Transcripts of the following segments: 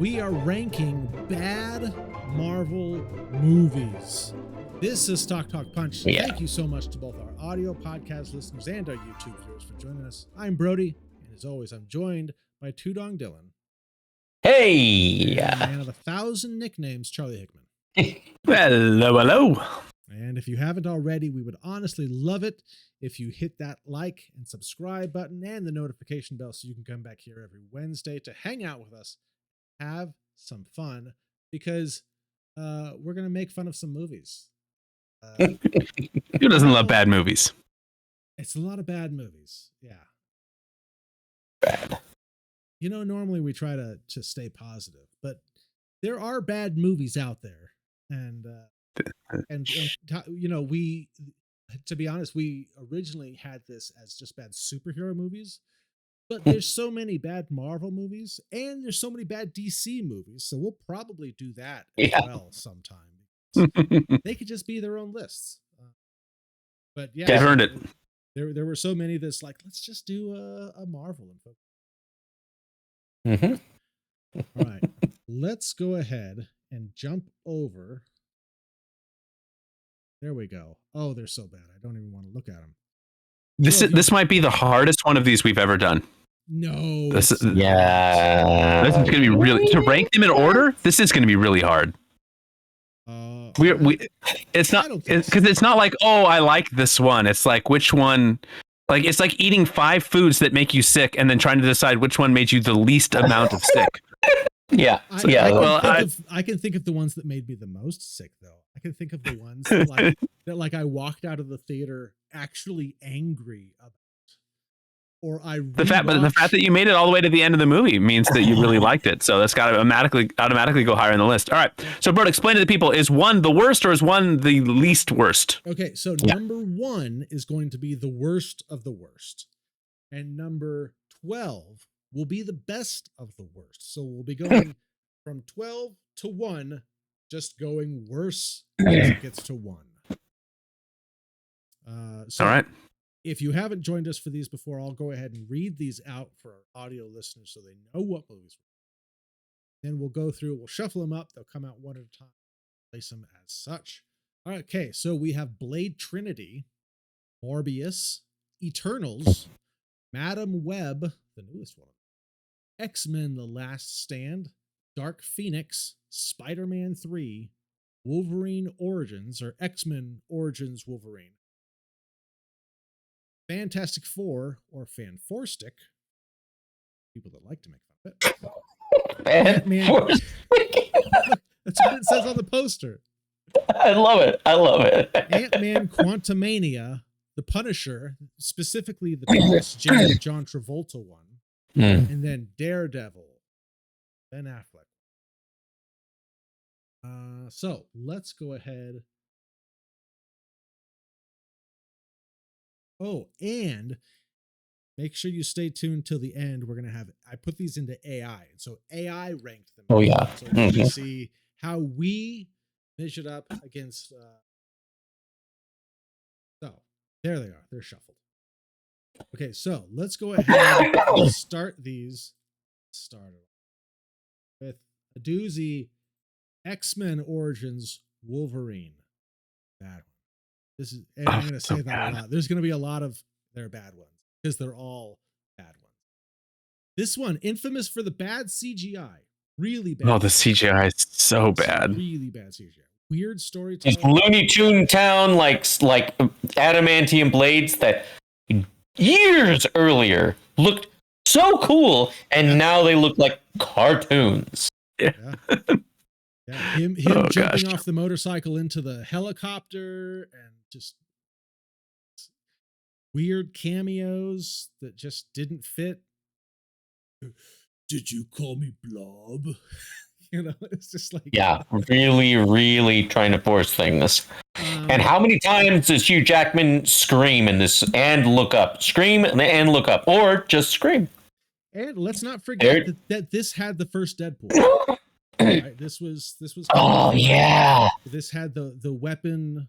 We are ranking bad Marvel movies. This is Talk Punch. Yeah. Thank you so much to both our audio podcast listeners and our YouTube viewers for joining us. I'm Brody, and as always, I'm joined by Tudong Dylan. Hey! And the man of 1,000 nicknames, Charlie Hickman. Hello. And if you haven't already, we would honestly love it if you hit that like and subscribe button and the notification bell so you can come back here every Wednesday to hang out with us, have some fun, because we're going to make fun of some movies. Who doesn't love bad movies? It's a lot of bad movies. Yeah. Bad. You know, normally we try to stay positive, but there are bad movies out there. And you know, to be honest, we originally had this as just bad superhero movies, but there's so many bad Marvel movies and there's so many bad DC movies. So we'll probably do that as well sometime. They could just be their own lists. But yeah, They've earned it. There were so many that's like, let's just do a Marvel and focus. All right, let's go ahead and jump over. There we go. Oh, they're so bad. I don't even want to look at them. This might be the hardest one of these we've ever done. No. This is going to be really, to rank them in order. This is going to be really hard. It's not, because it's not like, oh, I like this one. It's like, which one? Like, it's like eating 5 foods that make you sick and then trying to decide which one made you the least amount of sick. I can think of the ones that made me the most sick, though. I can think of the ones that I walked out of the theater actually angry about. Or the fact that you made it all the way to the end of the movie means that you really liked it. So that's got to automatically go higher in the list. All right. So, Bert, explain to the people: is one the worst or is one the least worst? Okay. So number 1 is going to be the worst of the worst, and number 12 will be the best of the worst. So we'll be going from 12 to 1, just going worse as it gets to 1. All right. If you haven't joined us for these before, I'll go ahead and read these out for our audio listeners so they know what movies we're. Then we'll go through, we'll shuffle them up. They'll come out one at a time, place them as such. All right, okay, so we have Blade Trinity, Morbius, Eternals, Madam Web, the newest one, X-Men The Last Stand, Dark Phoenix, Spider-Man 3, Wolverine Origins, or X-Men Origins Wolverine, Fantastic Four, or Fanforstic, people that like to make fun of it. Ant-Man. That's what it says on the poster. I love it. Ant-Man Quantumania, The Punisher, specifically the Thomas Jane John Travolta one, and then Daredevil, Ben Affleck. So let's go ahead. Oh, and make sure you stay tuned till the end. We're going to I put these into AI. And so AI ranked them. Oh, yeah. So we're going to see how we measured up against. So there they are. They're shuffled. Okay, so let's go ahead and start these. Started with a doozy. X-Men Origins Wolverine. Bad one. This is, and I'm going to say that a lot. There's going to be a lot of their bad ones because they're all bad ones. This one, infamous for the bad CGI. Really bad. Oh, the CGI is so bad. Really bad CGI. Weird storytelling. These Looney Tune Town, like adamantium blades that years earlier looked so cool, and now they look like cartoons. Yeah. Him jumping off the motorcycle into the helicopter and just weird cameos that just didn't fit. Did you call me Blob? You know, it's just like, yeah, really, really trying to force things. And how many times does Hugh Jackman scream in this and look up? Scream and look up, or just scream. And let's not forget that this had the first Deadpool. Right? This was. Oh yeah. This had the weapon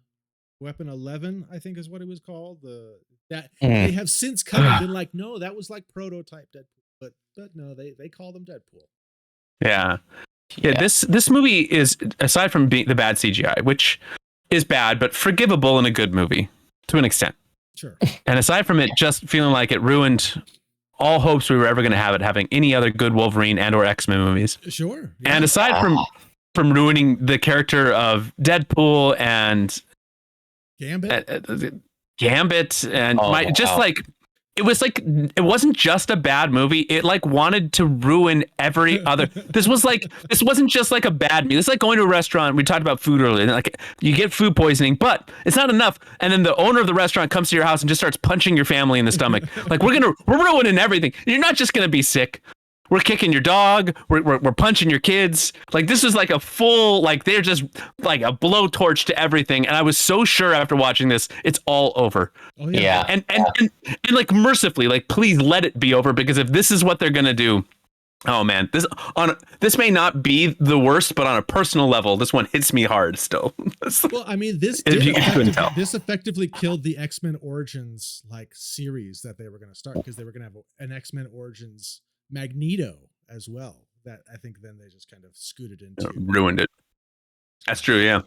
11, I think is what it was called. They have since come and been like, no, that was like prototype Deadpool, but no, they call them Deadpool. Yeah. Yeah, this movie is, aside from being the bad CGI, which is bad but forgivable in a good movie to an extent. Sure. And aside from it just feeling like it ruined all hopes we were ever going to have it having any other good Wolverine and or X-Men movies. Sure. Yeah. And aside from ruining the character of Deadpool and Gambit and like it was like it wasn't just a bad movie. It like wanted to ruin every other. This wasn't just like a bad movie. It's like going to a restaurant. We talked about food earlier. And like you get food poisoning, but it's not enough. And then the owner of the restaurant comes to your house and just starts punching your family in the stomach. Like we're ruining everything. You're not just gonna be sick. We're kicking your dog. We're punching your kids. Like this was like a full, like they're just like a blowtorch to everything. And I was so sure after watching this, it's all over. Oh, yeah. And like mercifully, like please let it be over, because if this is what they're gonna do, oh man, this may not be the worst, but on a personal level, this one hits me hard still. Well, I mean, this effectively killed the X-Men Origins like series that they were going to start, because they were going to have an X-Men Origins Magneto as well. That I think then they just kind of scooted into. Ruined it. That's true, yeah.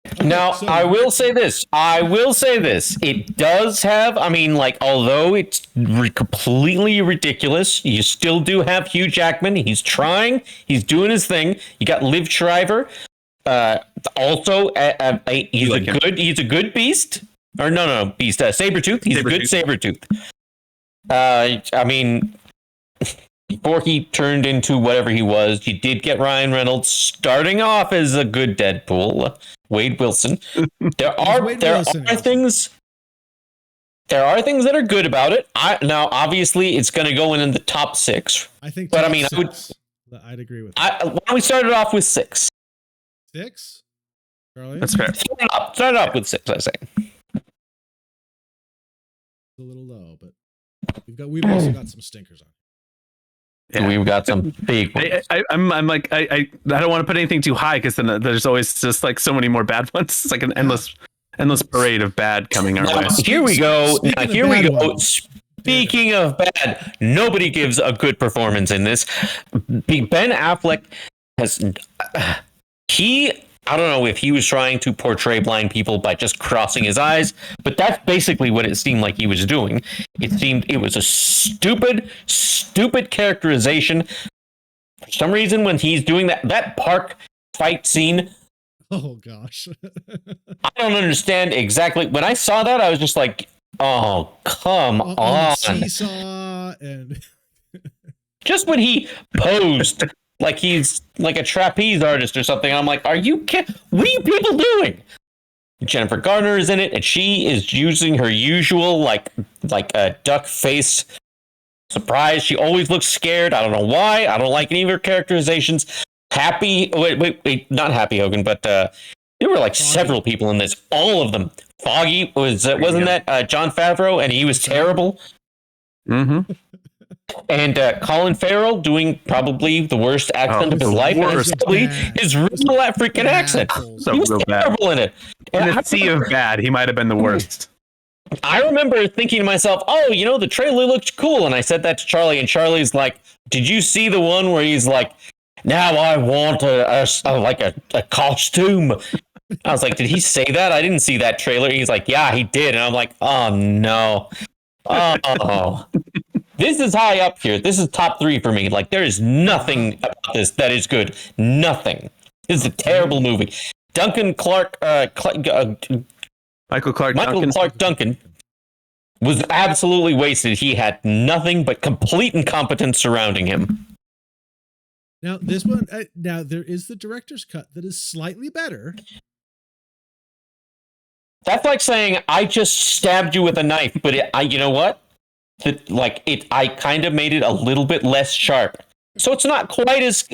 Okay, now, I will say this. It does have, I mean, like, although it's completely ridiculous, you still do have Hugh Jackman. He's trying. He's doing his thing. You got Liv Shriver. Also, he's a good beast. Or no, beast. Sabretooth. He's a good Sabretooth. I mean, before he turned into whatever he was, you did get Ryan Reynolds starting off as a good Deadpool. Wade Wilson. There are things that are good about it. Now, obviously, it's going to go in the top 6. I think, but I mean, I'd agree with that. Why don't we start it off with 6? 6? Charlie? That's fair. Start it off with 6, I say. A little low, but we've also got some stinkers on. Yeah. We've got some big ones. I'm like I don't want to put anything too high, because then there's always just like so many more bad ones. It's like an endless parade of bad coming our way. Here we go. Speaking of bad, nobody gives a good performance in this. Ben Affleck I don't know if he was trying to portray blind people by just crossing his eyes, but that's basically what it seemed like he was doing. It was a stupid characterization. For some reason, when he's doing that park fight scene, oh gosh, I don't understand exactly. When I saw that, I was just like, oh, come on. Seesaw and just when he posed like he's like a trapeze artist or something. I'm like, are you kidding? What are you people doing? Jennifer Garner is in it, and she is using her usual like a duck face surprise. She always looks scared. I don't know why. I don't like any of her characterizations. Wait, not Happy Hogan, but there were like several people in this. All of them. Foggy wasn't that Jon Favreau, and he was terrible. Mm-hmm. And Colin Farrell doing probably the worst accent of his life. His real African accent. He was terrible in it. In a sea of bad, he might have been the worst. I remember thinking to myself, oh, the trailer looked cool. And I said that to Charlie, and Charlie's like, did you see the one where he's like, now I want a costume? I was like, did he say that? I didn't see that trailer. He's like, yeah, he did. And I'm like, oh, no. Oh. This is high up here. This is top 3 for me. Like, there is nothing about this that is good. Nothing. This is a terrible movie. Michael Clark Duncan was absolutely wasted. He had nothing but complete incompetence surrounding him. Now, this one, there is the director's cut that is slightly better. That's like saying, I just stabbed you with a knife, but you know what? I kind of made it a little bit less sharp. So it's not quite as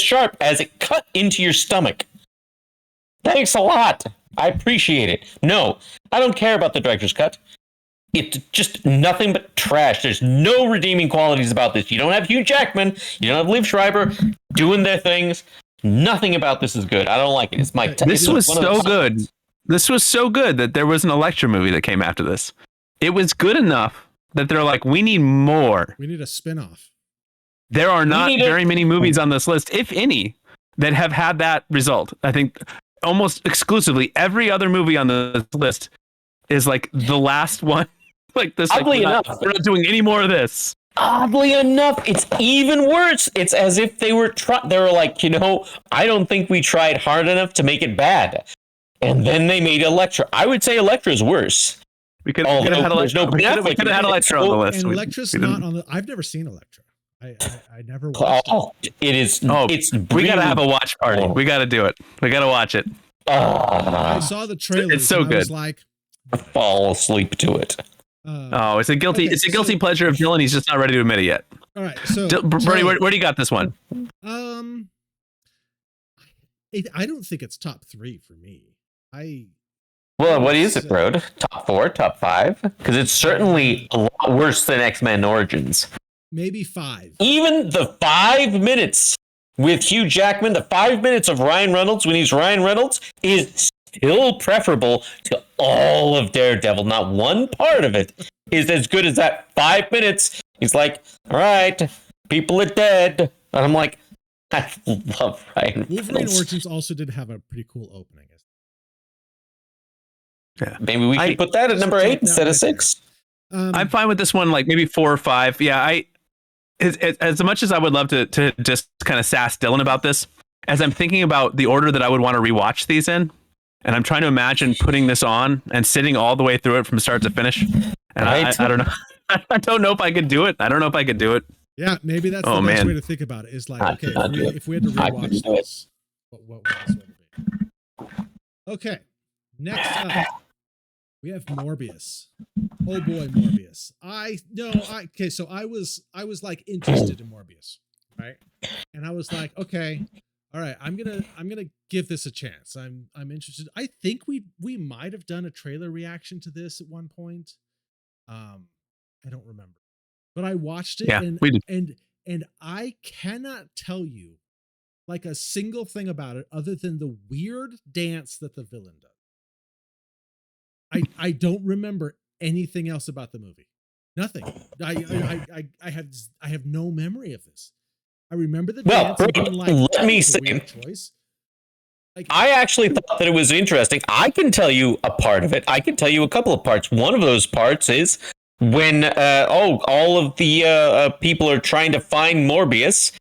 sharp as it cut into your stomach. Thanks a lot. I appreciate it. No, I don't care about the director's cut. It's just nothing but trash. There's no redeeming qualities about this. You don't have Hugh Jackman. You don't have Liv Schreiber doing their things. Nothing about this is good. I don't like it. This was so good. This was so good that there was an Elektra movie that came after this. It was good enough that they're like, we need more. We need a spinoff. there are not very many movies on this list, if any, that have had that result. I think almost exclusively every other movie on the list is like the last one. Like this. Oddly enough, we're not doing any more of this. Oddly enough, it's even worse. It's as if they were like, I don't think we tried hard enough to make it bad. And then they made Elektra. I would say Elektra is worse. We could have had Elektra. We could have had Elektra on the list. And Elektra's not on the. I've never seen Elektra. I never watched it. It is. It's. We gotta have a watch party. We gotta do it. We gotta watch it. I saw the trailer. It's so good. I was like, fall asleep to it. It's a guilty. It's a guilty pleasure of Dylan. He's just not ready to admit it yet. All right. So, Brody, where do you got this one? I don't think it's top 3 for me. Well, what is it, Brode? Top 4, top 5? Because it's certainly a lot worse than X-Men Origins. Maybe 5. Even the 5 minutes with Hugh Jackman, the 5 minutes of Ryan Reynolds when he's Ryan Reynolds is still preferable to all of Daredevil. Not one part of it is as good as that 5 minutes. He's like, all right, people are dead. And I'm like, I love Ryan Reynolds. Wolverine Origins also did have a pretty cool opening. Yeah, maybe we could put that at number 8 instead of 6. I'm fine with this one, like maybe 4 or 5. Yeah, as much as I would love to just kind of sass Dylan about this, as I'm thinking about the order that I would want to rewatch these in, and I'm trying to imagine putting this on and sitting all the way through it from start to finish. And I don't know. I don't know if I could do it. Yeah, maybe that's the best way to think about it. Is like, okay, if we had to rewatch this, what would this one be? Okay, next up, we have Morbius. Oh boy, Morbius. So I was like interested in Morbius, right? And I was like, okay, all right, I'm gonna give this a chance. I'm interested. I think we might have done a trailer reaction to this at one point. I don't remember, but I watched it, and I cannot tell you like a single thing about it other than the weird dance that the villain does. I don't remember anything else about the movie. Nothing. I have no memory of this. I remember the dance. Let me say, I actually thought that it was interesting. I can tell you a part of it. I can tell you a couple of parts. One of those parts is when all of the people are trying to find Morbius,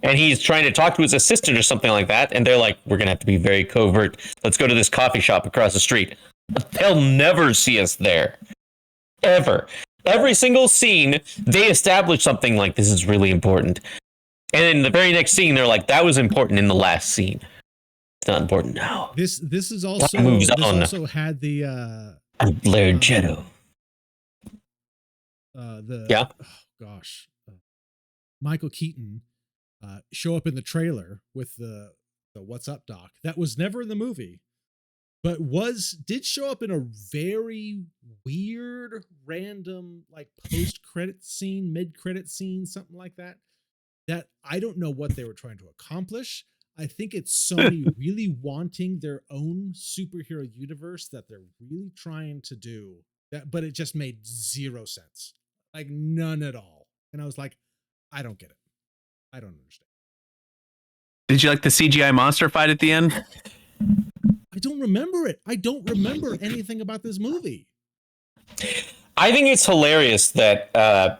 and he's trying to talk to his assistant or something like that, and they're like, we're gonna have to be very covert. Let's go to this coffee shop across the street. They'll never see us there. Ever. Every single scene, they establish something like, this is really important. And in the very next scene, they're like, that was important in the last scene. It's not important now. This is also moves on. Also had the Larghetto. Michael Keaton show up in the trailer with the "What's Up, Doc?" That was never in the movie, but did show up in a very weird, random, like post-credit scene, mid-credit scene, something like that. That I don't know what they were trying to accomplish. I think it's Sony really wanting their own superhero universe that they're really trying to do that, but it just made zero sense. Like none at all. And I was like, I don't get it. I don't understand. Did you like the CGI monster fight at the end? I don't remember it. I don't remember anything about this movie. I think it's hilarious that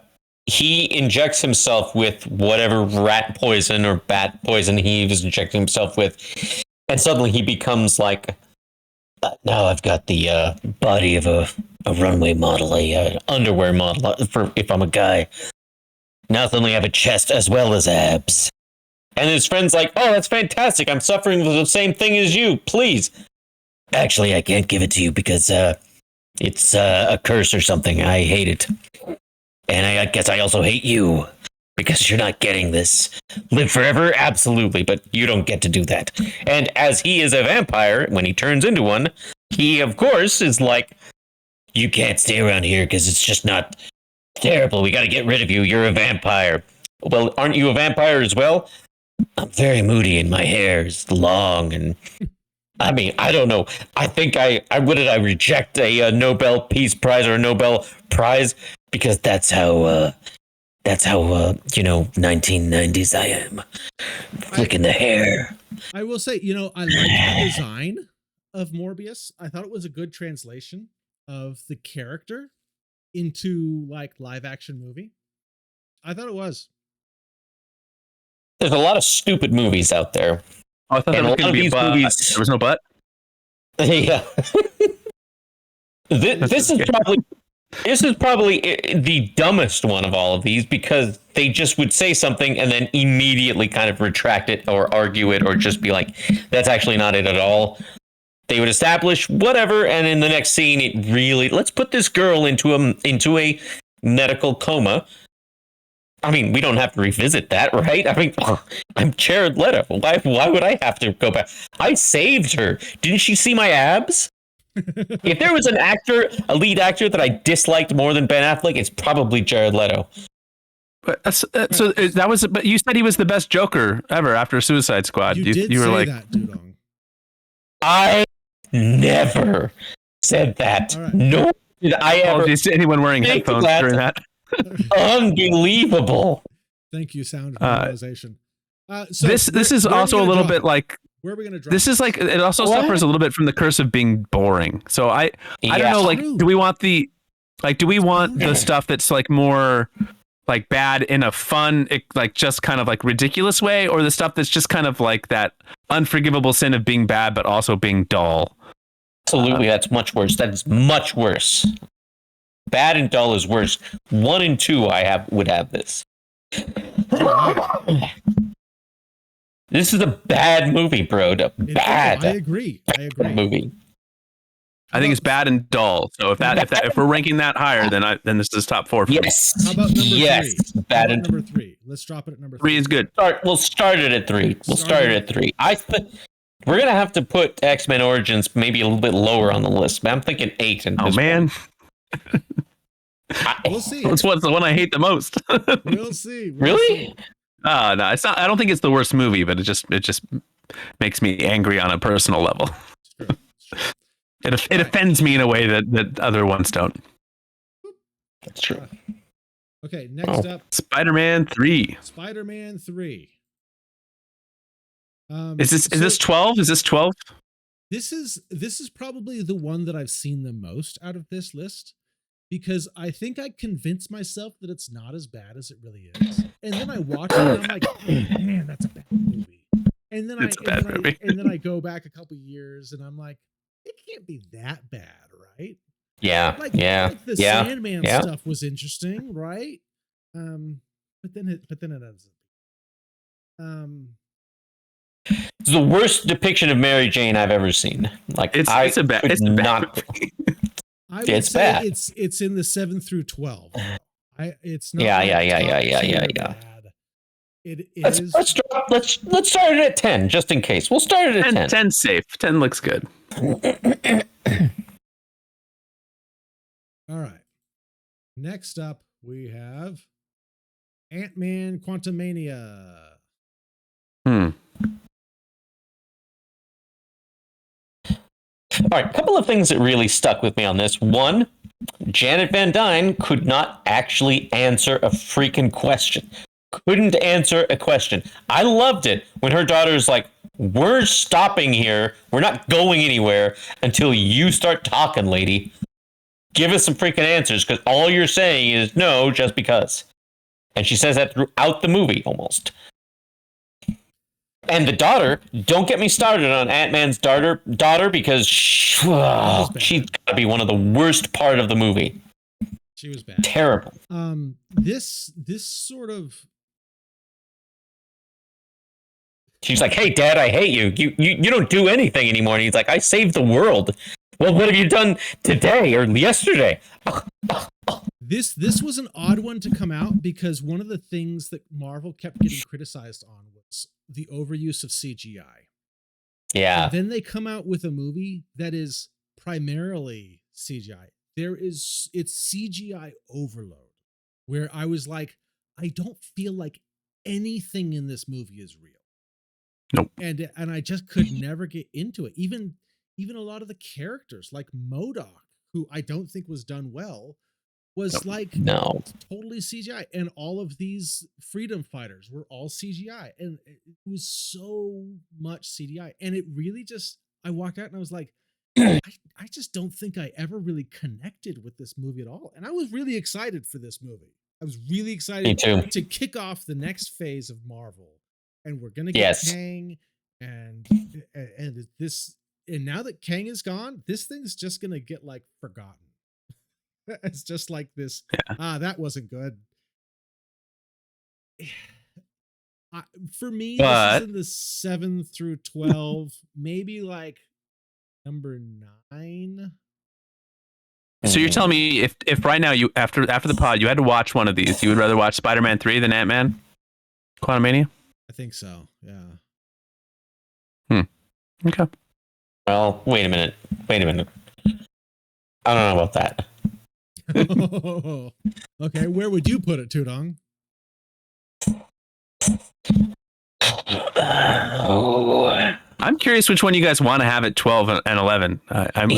he injects himself with whatever rat poison or bat poison he was injecting himself with. And suddenly he becomes like, now I've got the body of a runway model, a underwear model for if I'm a guy. Now suddenly I have a chest as well as abs. And his friend's like, oh, that's fantastic. I'm suffering with the same thing as you. Please. Actually, I can't give it to you because it's a curse or something. I hate it. And I guess I also hate you because you're not getting this. Live forever? Absolutely. But you don't get to do that. And as he is a vampire, when he turns into one, he, of course, is like, you can't stay around here because it's just not terrible. We got to get rid of you. You're a vampire. Well, aren't you a vampire as well? I'm very moody and my hair is long. And I mean, I don't know. I think what did I reject a Nobel Peace Prize or a Nobel Prize? Because that's how That's how 1990s I am. Flicking the hair. I will say, I like the design of Morbius. I thought it was a good translation of the character into like live action movie. I thought it was. There's a lot of stupid movies out there. Oh, I thought there was going to be a butt. Movies... There was no butt? Yeah. This is probably the dumbest one of all of these, because they just would say something and then immediately kind of retract it or argue it or just be like, that's actually not it at all. They would establish whatever, and in the next scene, it really, let's put this girl into a medical coma. I mean, we don't have to revisit that, right? I mean, I'm Jared Leto. Why would I have to go back? I saved her. Didn't she see my abs? If there was a lead actor that I disliked more than Ben Affleck, it's probably Jared Leto. But but you said he was the best Joker ever after Suicide Squad. You were like that, Dudong. I never said that. Right. No, did I ever. Apologies to anyone wearing headphones during that. Unbelievable. Thank you, sound realization. So this is also a little bit like. Where are we going to drop? This is like, it also suffers a little bit from the curse of being boring. So I don't know, like, do we want the stuff that's like more like bad in a fun, like just kind of like ridiculous way, or the stuff that's just kind of like that unforgivable sin of being bad, but also being dull? Absolutely. That's much worse. That is much worse. Bad and dull is worse. 1 and 2 would have this. This is a bad movie, bro. Bad. I agree. Movie. I think it's bad and dull. So if we're ranking that higher, then this is top 4 for me. How about number 3? Bad and number 3. Let's drop it at number 3. 3 is good. We'll start it at 3. We're gonna have to put X-Men Origins maybe a little bit lower on the list. But I'm thinking 8. Oh man. We'll see. That's what's the one I hate the most. We'll see. Really? No, it's not. I don't think it's the worst movie, but it just makes me angry on a personal level. It's true. It offends me in a way that other ones don't. That's true. Okay, next up, Spider-Man 3. Spider-Man 3. Is this 12? Is this 12? This is probably the one that I've seen the most out of this list, because I think I convinced myself that it's not as bad as it really is. And then I watch it and I'm like, man, that's a bad movie. And then I go back a couple years and I'm like, it can't be that bad, right? Yeah. Like the Sandman stuff was interesting, right? But then it ends up. It's the worst depiction of Mary Jane I've ever seen. Like it's a bad movie. I would say bad. It's in the 7 through 12. It's not. Yeah. It let's is. Let's start it at 10 just in case. We'll start it at 10. 10 safe. 10 looks good. All right. Next up, we have Ant-Man Quantumania. All right, a couple of things that really stuck with me on this. One, Janet Van Dyne could not actually answer a freaking question. Couldn't answer a question. I loved it when her daughter's like, we're stopping here. We're not going anywhere until you start talking, lady. Give us some freaking answers, because all you're saying is no just because. And she says that throughout the movie almost. And the daughter, don't get me started on Ant-Man's daughter, because she's got to be one of the worst part of the movie. She was bad. Terrible. This sort of. She's like, hey, Dad, I hate you. You don't do anything anymore. And he's like, I saved the world. Well, what have you done today or yesterday? This was an odd one to come out, because one of the things that Marvel kept getting criticized on was the overuse of CGI. Yeah. And then they come out with a movie that is primarily CGI. It's CGI overload, where I was like, I don't feel like anything in this movie is real. Nope. And I just could never get into it. Even a lot of the characters like MODOK, who I don't think was done well, was no. totally CGI, and all of these freedom fighters were all CGI, and it was so much CGI, and it really just, I walked out and I was like, I just don't think I ever really connected with this movie at all, and I was really excited for this movie. I was really excited to kick off the next phase of Marvel, and we're gonna get Kang, and this, and now that Kang is gone, this thing's just gonna get like forgotten. It's just like this. That wasn't good. For me, this is in the 7 through 12, maybe like number 9. So you're telling me if right now you after the pod you had to watch one of these, you would rather watch Spider-Man 3 than Ant-Man Quantumania? I think so. Yeah. Okay. Well, wait a minute. I don't know about that. Okay, where would you put it, Tudong? I'm curious which one you guys want to have at 12 and 11. I'm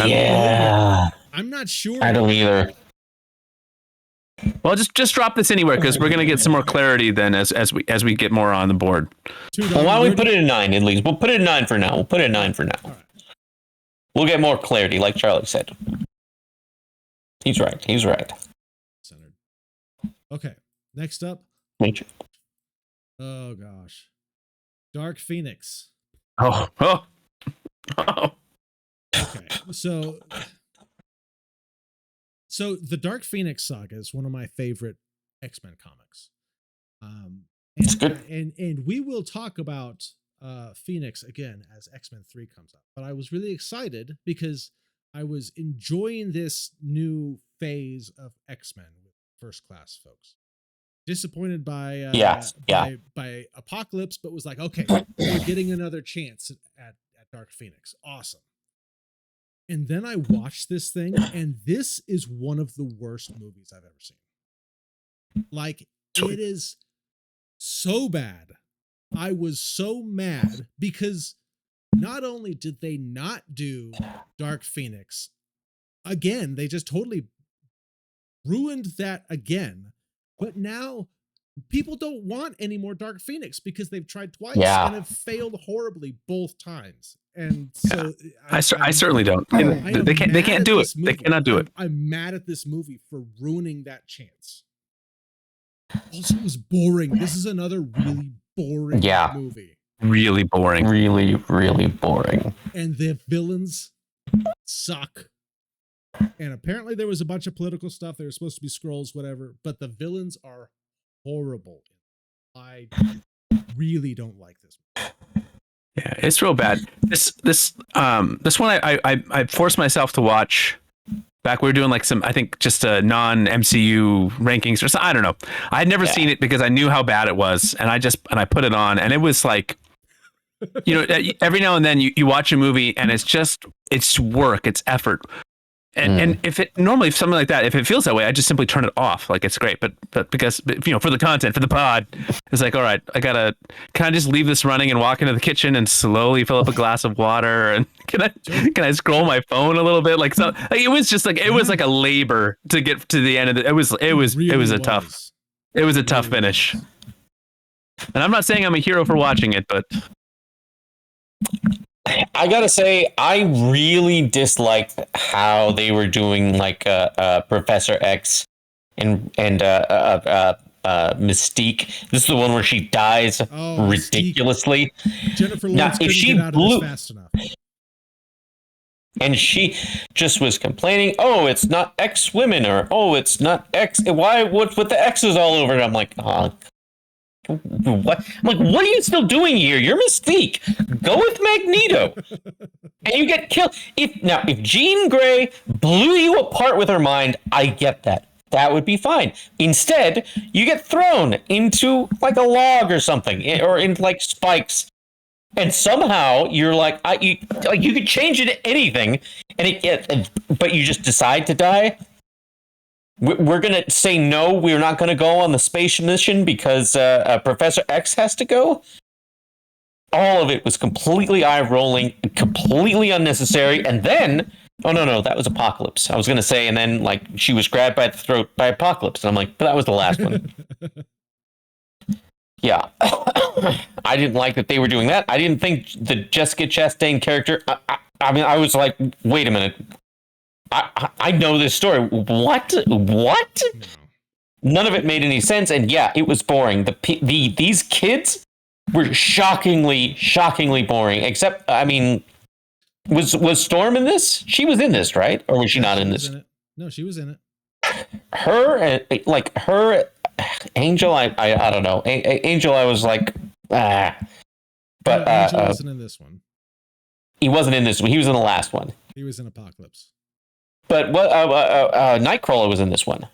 not sure. I don't either. Well, just drop this anywhere because we're gonna get some more clarity then as we get more on the board. Well, why don't we put it in 9 at least? We'll put it in 9 for now. All right. We'll get more clarity, like Charlie said. He's right. Centered. Okay. Next up. Nature. Oh gosh. Dark Phoenix. Oh. Okay. So the Dark Phoenix saga is one of my favorite X-Men comics. And we will talk about Phoenix again as X-Men 3 comes up. But I was really excited because I was enjoying this new phase of X-Men with First Class folks. Disappointed by by Apocalypse, but was like, okay, we're getting another chance at Dark Phoenix. Awesome. And then I watched this thing, and this is one of the worst movies I've ever seen. Like, it is so bad. I was so mad because not only did they not do Dark Phoenix again, they just totally ruined that again. But now people don't want any more Dark Phoenix because they've tried twice and have failed horribly both times. And so I certainly don't. They can't do it. They cannot do it. I'm mad at this movie for ruining that chance. Also, it was boring. This is another really boring movie. Really boring. Really, really boring. And the villains suck. And apparently there was a bunch of political stuff. They were supposed to be Skrulls, whatever. But the villains are horrible. I really don't like this movie. Yeah, it's real bad. This one I forced myself to watch back. We were doing like some, I think, just a non-MCU rankings or something. I don't know. I had never seen it because I knew how bad it was, and I put it on, and it was like, you know, every now and then you watch a movie and it's work, it's effort. And if something like that, if it feels that way, I just simply turn it off. Like, it's great, but because, you know, for the content, for the pod, it's like, all right, can I just leave this running and walk into the kitchen and slowly fill up a glass of water? And can I scroll my phone a little bit? Like, so like, it was just like, it was like a labor to get to the end of it. It was a tough finish. And I'm not saying I'm a hero for watching it, but I gotta say, I really disliked how they were doing like Professor X and Mystique. This is the one where she dies ridiculously. Mystique. Jennifer Lawrence couldn't get out of this fast enough. And she just was complaining, oh, it's not X women, or oh, it's not X. Why? What's with the X's all over it? I'm like, oh. What? I'm like, what are you still doing here? You're Mystique. Go with Magneto, and you get killed. If Jean Grey blew you apart with her mind, I get that. That would be fine. Instead, you get thrown into like a log or something, or into like spikes, and somehow you're like, you could change it to anything, but you just decide to die. We're going to say no, we're not going to go on the space mission because Professor X has to go. All of it was completely eye-rolling, completely unnecessary. And then Oh no, that was Apocalypse. I was gonna say, and then like she was grabbed by the throat by Apocalypse, and I'm like, but that was the last one. Yeah, I didn't like that they were doing that. I didn't think the Jessica Chastain character. I mean, I was like, wait a minute. I know this story. What? No. None of it made any sense, and yeah, it was boring. These kids were shockingly boring. Except, I mean, was Storm in this? She was in this, right? Or was she not in this? No, she was in it. Her, like her, Angel. I don't know. Angel, I was like, ah. But no, Angel wasn't in this one. He wasn't in this one. He was in the last one. He was in Apocalypse. But what? Nightcrawler was in this one.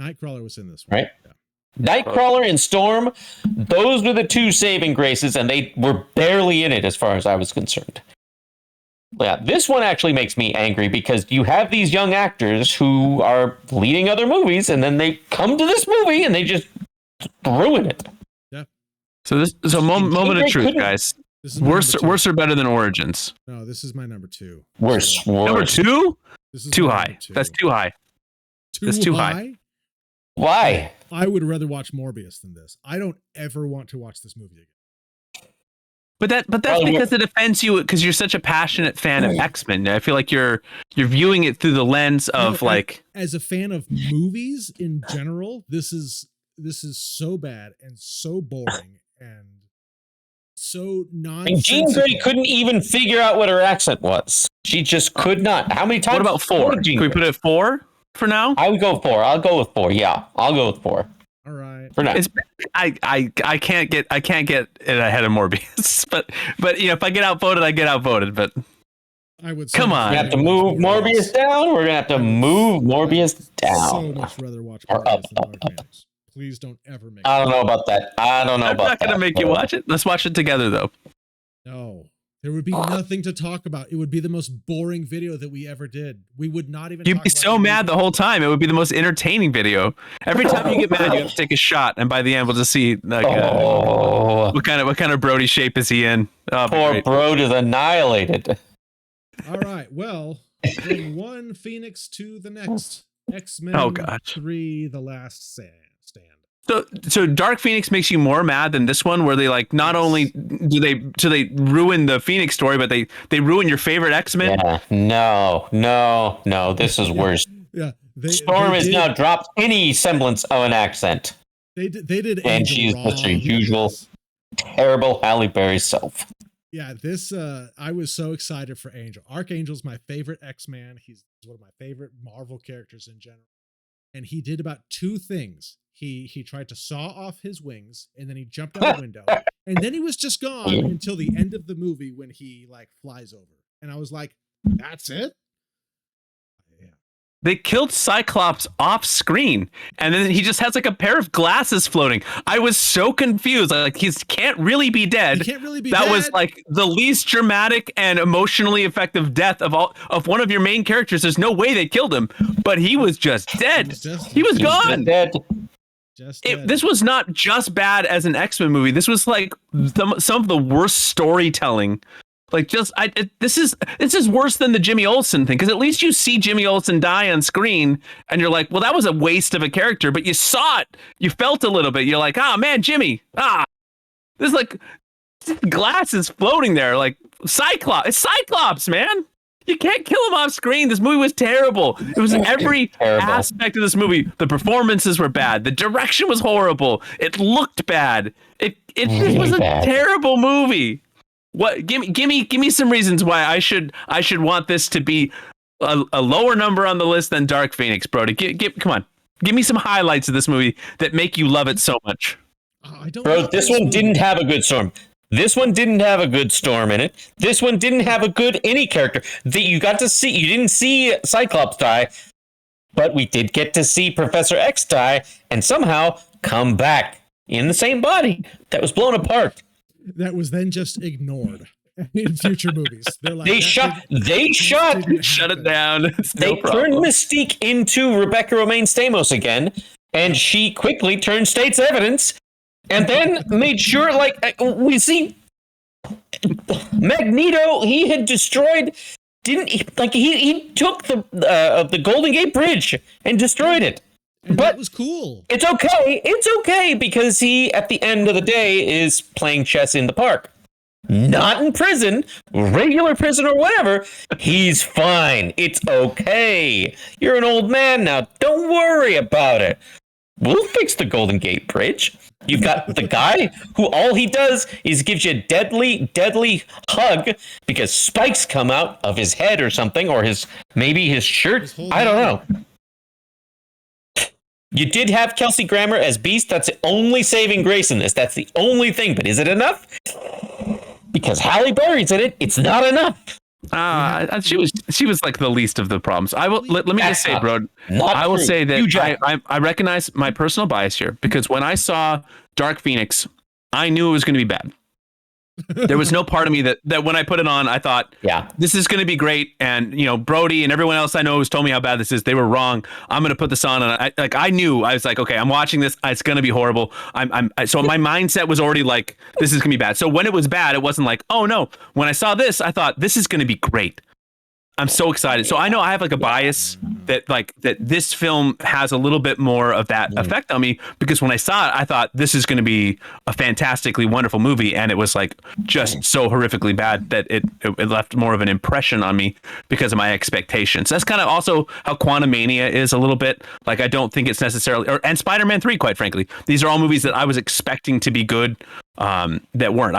Nightcrawler was in this one, right? Yeah. Nightcrawler and Storm, those were the two saving graces, and they were barely in it as far as I was concerned. Yeah, this one actually makes me angry because you have these young actors who are leading other movies, and then they come to this movie and they just ruin it. Yeah. So moment of truth, guys. Worse or better than Origins? No, this is my number 2. Worse. Number 2? This is too high. That's too high. That's too high. Why? I would rather watch Morbius than this. I don't ever want to watch this movie again. But that's because it offends you because you're such a passionate fan of X-Men. I feel like you're viewing it through the lens of as a fan of movies in general, this is so bad and so boring and so nonsensical. Jean Grey couldn't even figure out what her accent was. She just could not. How many times? What about 4? Can we put it at 4 for now? I would go 4. I'll go with 4. Yeah, I'll go with 4. All right. For now. I can't get it ahead of Morbius, but you know, if I get outvoted, I get outvoted. But I would. Come on. We have to move Morbius down. We're gonna have to move Morbius down. So much rather watch Morbius than Dark Phoenix. Please don't ever make. I don't know about that. I'm not gonna make you watch it. Let's watch it together, though. No. There would be nothing to talk about. It would be the most boring video that we ever did. We would not even. You'd be so mad the whole time. It would be the most entertaining video. Every time you get mad, you have to take a shot, and by the end, we'll just see like what kind of Brody shape is he in? Oh, poor Brode is annihilated. All right. Well, from one Phoenix to the next, X-Men 3: The Last Stand. So Dark Phoenix makes you more mad than this one, where they like not only do they ruin the Phoenix story, but they ruin your favorite X-Men. Yeah, no, this is worse. Yeah, Storm has now dropped any semblance of an accent. They did, and she's just her usual terrible Halle Berry self. Yeah, this I was so excited for Angel. Archangel's my favorite X-Man. He's one of my favorite Marvel characters in general, and he did about 2 things. He tried to saw off his wings, and then he jumped out a window, and then he was just gone until the end of the movie when he like flies over. And I was like, "That's it." Yeah. They killed Cyclops off screen, and then he just has like a pair of glasses floating. I was so confused. Like he can't really be dead. He can't really be that dead. Was like the least dramatic and emotionally effective death of one of your main characters. There's no way they killed him, but he was just dead. He was gone. Dead. This was not just bad as an X-Men movie. This was like some of the worst storytelling. Like this is worse than the Jimmy Olsen thing, because at least you see Jimmy Olsen die on screen and you're like, well, that was a waste of a character, but you saw it, you felt a little bit. You're like, man, Jimmy, there's like glasses floating there, like Cyclops. It's Cyclops, man. You can't kill him off screen. This movie was terrible. It was every aspect of this movie. The performances were bad. The direction was horrible. It looked bad. It was a terrible movie. What? Give me some reasons why I should want this to be a lower number on the list than Dark Phoenix, Brody. Come on. Give me some highlights of this movie that make you love it so much. Bro, this one didn't have a good Storm. This one didn't have a good Storm in it. This one didn't have a good any character that you got to see. You didn't see Cyclops die, but we did get to see Professor X die and somehow come back in the same body that was blown apart. That was then just ignored in future movies. They're like, shut it down. They turned Mystique into Rebecca Romaine Stamos again, and she quickly turned State's Evidence. And then made sure, like, we see Magneto, he had destroyed he took the Golden Gate Bridge and destroyed it. And but that was cool. It's okay. It's okay because he, at the end of the day, is playing chess in the park. Not in prison, regular prison or whatever. He's fine. It's okay. You're an old man now. Don't worry about it. We'll fix the Golden Gate Bridge. You've got the guy who all he does is gives you a deadly, deadly hug because spikes come out of his head or something, or maybe his shirt. I don't know. You did have Kelsey Grammer as Beast. That's the only saving grace in this. That's the only thing. But is it enough? Because Halle Berry's in it, it's not enough. She was like the least of the problems. I will let me just say, bro. I will say that I recognize my personal bias here because when I saw Dark Phoenix, I knew it was going to be bad. There was no part of me that when I put it on, I thought, yeah, this is going to be great. And Brody and everyone else I know who's told me how bad this is, they were wrong. I'm going to put this on, and I knew. I was like, okay, I'm watching this. It's going to be horrible. So my mindset was already like, this is going to be bad. So when it was bad, it wasn't like, oh no. When I saw this, I thought this is going to be great. I'm so excited. So I know I have like a bias that this film has a little bit more of that effect on me because when I saw it, I thought this is going to be a fantastically wonderful movie, and it was like just so horrifically bad that it left more of an impression on me because of my expectations. That's kind of also how Quantumania is a little bit. Like I don't think it's necessarily, and Spider-Man 3, quite frankly, these are all movies that I was expecting to be good that weren't.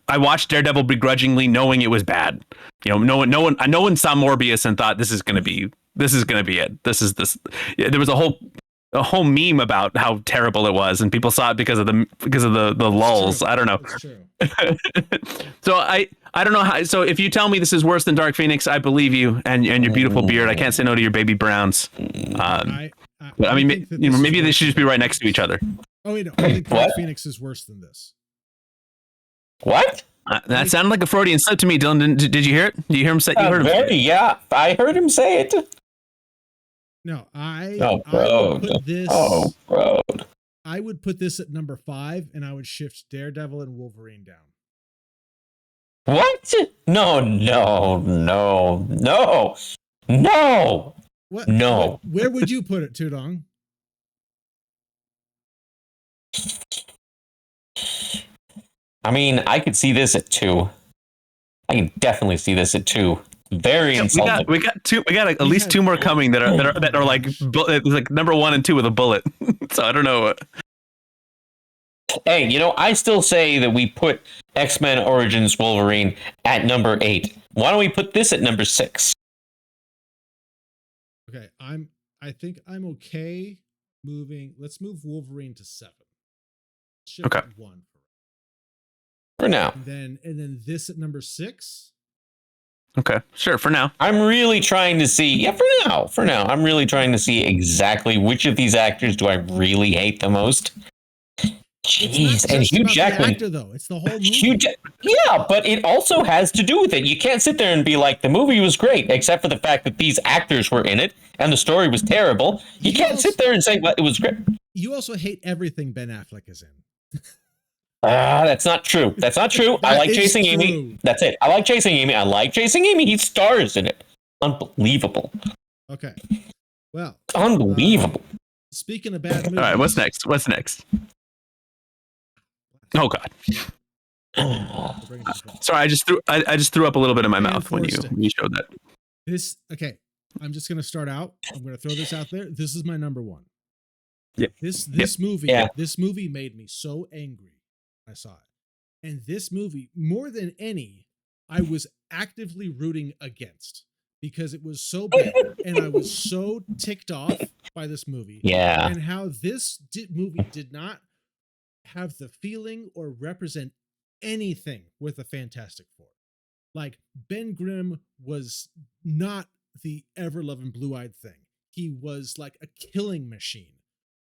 I watched Daredevil begrudgingly, knowing it was bad. No one saw Morbius and thought this is going to be it. There was a whole meme about how terrible it was, and people saw it because of the lulls. I don't know. So I don't know how. So if you tell me this is worse than Dark Phoenix, I believe you and your beautiful beard. I can't say no to your baby browns. I mean, maybe they should just be right next to each other. Oh wait, no, I think Dark Phoenix is worse than this. What? That sounded like a Freudian slip to me, Dylan. Did you hear it? Did you hear him say? You heard him say it. Yeah, I heard him say it. No, I would put this. Oh, bro. I would put this at number 5, and I would shift Daredevil and Wolverine down. What? No. What? No. Where would you put it, Tudong? I mean, I could see this at 2. I can definitely see this at 2. Very insulting. We got at least 2 more coming that are like number 1 and 2 with a bullet. So I don't know. Hey, I still say that we put X-Men Origins Wolverine at number 8. Why don't we put this at number 6? Okay, I think I'm okay moving. Let's move Wolverine to 7. Shift okay. 1 for now. And then this at number 6. Okay, sure. For now, I'm really trying to see. Yeah, for now, I'm really trying to see exactly which of these actors do I really hate the most. Jeez, and Hugh Jackman. The actor, though. It's the whole movie. Yeah, but it also has to do with it. You can't sit there and be like, the movie was great, except for the fact that these actors were in it and the story was terrible. You can't sit there and say, well, it was great. You also hate everything Ben Affleck is in. That's not true. That's not true. I like Chasing Amy. That's it. I like Chasing Amy. He stars in it. Unbelievable. Okay. Well. Unbelievable. Speaking of bad movies. All right. What's next? Oh God. Sorry, I just threw up a little bit in my mouth when you showed that. Okay. I'm just gonna start out. I'm gonna throw this out there. This is my number 1. Yeah. This movie. Yeah. This movie made me so angry. I saw it. And this movie, more than any, I was actively rooting against because it was so bad and I was so ticked off by this movie. Yeah. And how this movie did not have the feeling or represent anything with a Fantastic Four. Like, Ben Grimm was not the ever-loving blue-eyed thing. He was like a killing machine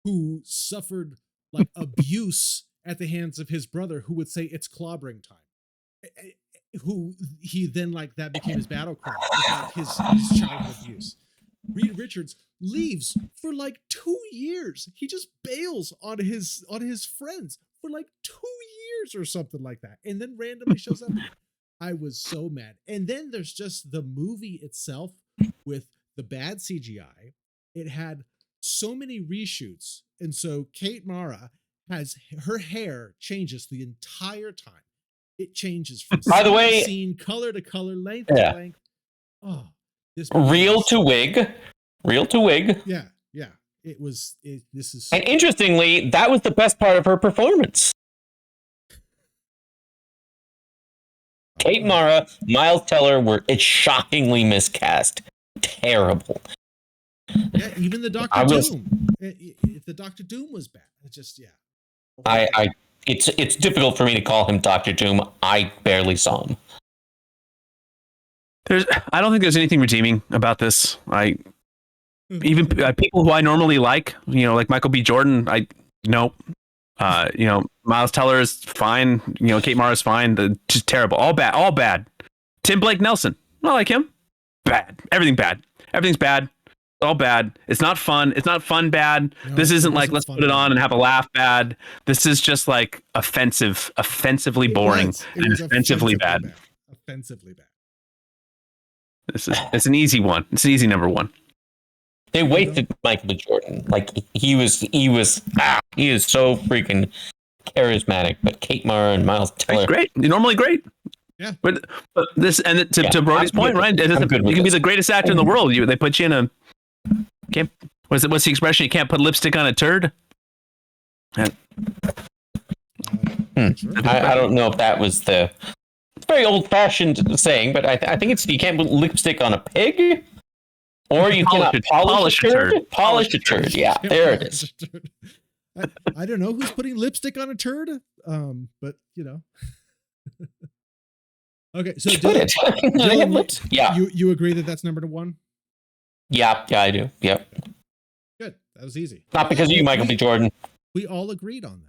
who suffered like abuse at the hands of his brother, who would say it's clobbering time. Who he then that became his battle cry, his childhood abuse. Reed Richards leaves for 2 years. He just bails on his friends for 2 years or something like that, and then randomly shows up. I was so mad. And then there's just the movie itself with the bad CGI. It had so many reshoots. And so Kate Mara has her hair changes the entire time. It changes from By the scene way, to scene, color to color, length yeah. to length. Oh, this Real to wig. Yeah, yeah. This is And interestingly, that was the best part of her performance. Kate Mara, Miles Teller were shockingly miscast. Terrible. Yeah, even the Doctor Doom. If the Doctor Doom was bad, it just It's difficult for me to call him Doctor Doom. I barely saw him. I don't think there's anything redeeming about this. Even people who I normally like, like Michael B. Jordan, nope. Miles Teller is fine. Kate Mara is fine. Just terrible. All bad. Tim Blake Nelson, I like him. Bad. Everything's bad. All bad. It's not fun. It's not fun bad. No, this isn't like let's put it on and have a laugh bad. This is just like offensively boring, and offensively bad. Offensively bad. It's an easy one. It's an easy number one. They wasted Michael B. Jordan. Like he is so freaking charismatic. But Kate Mara and Miles Teller, great. Normally great. Yeah. But this, and to Brody's point, right? You can be the greatest actor in the world. They put you in a what's the expression? You can't put lipstick on a turd. I don't know if that was the very old-fashioned saying, but I think it's you can't put lipstick on a pig. Or you cannot polish a turd. Polish a turd. Yeah, there it is. I don't know who's putting lipstick on a turd, but Okay, so Dylan, yeah, you agree that that's number one? Yeah, I do. Yep. Good. That was easy. Not because of you, Michael B. Jordan. We all agreed on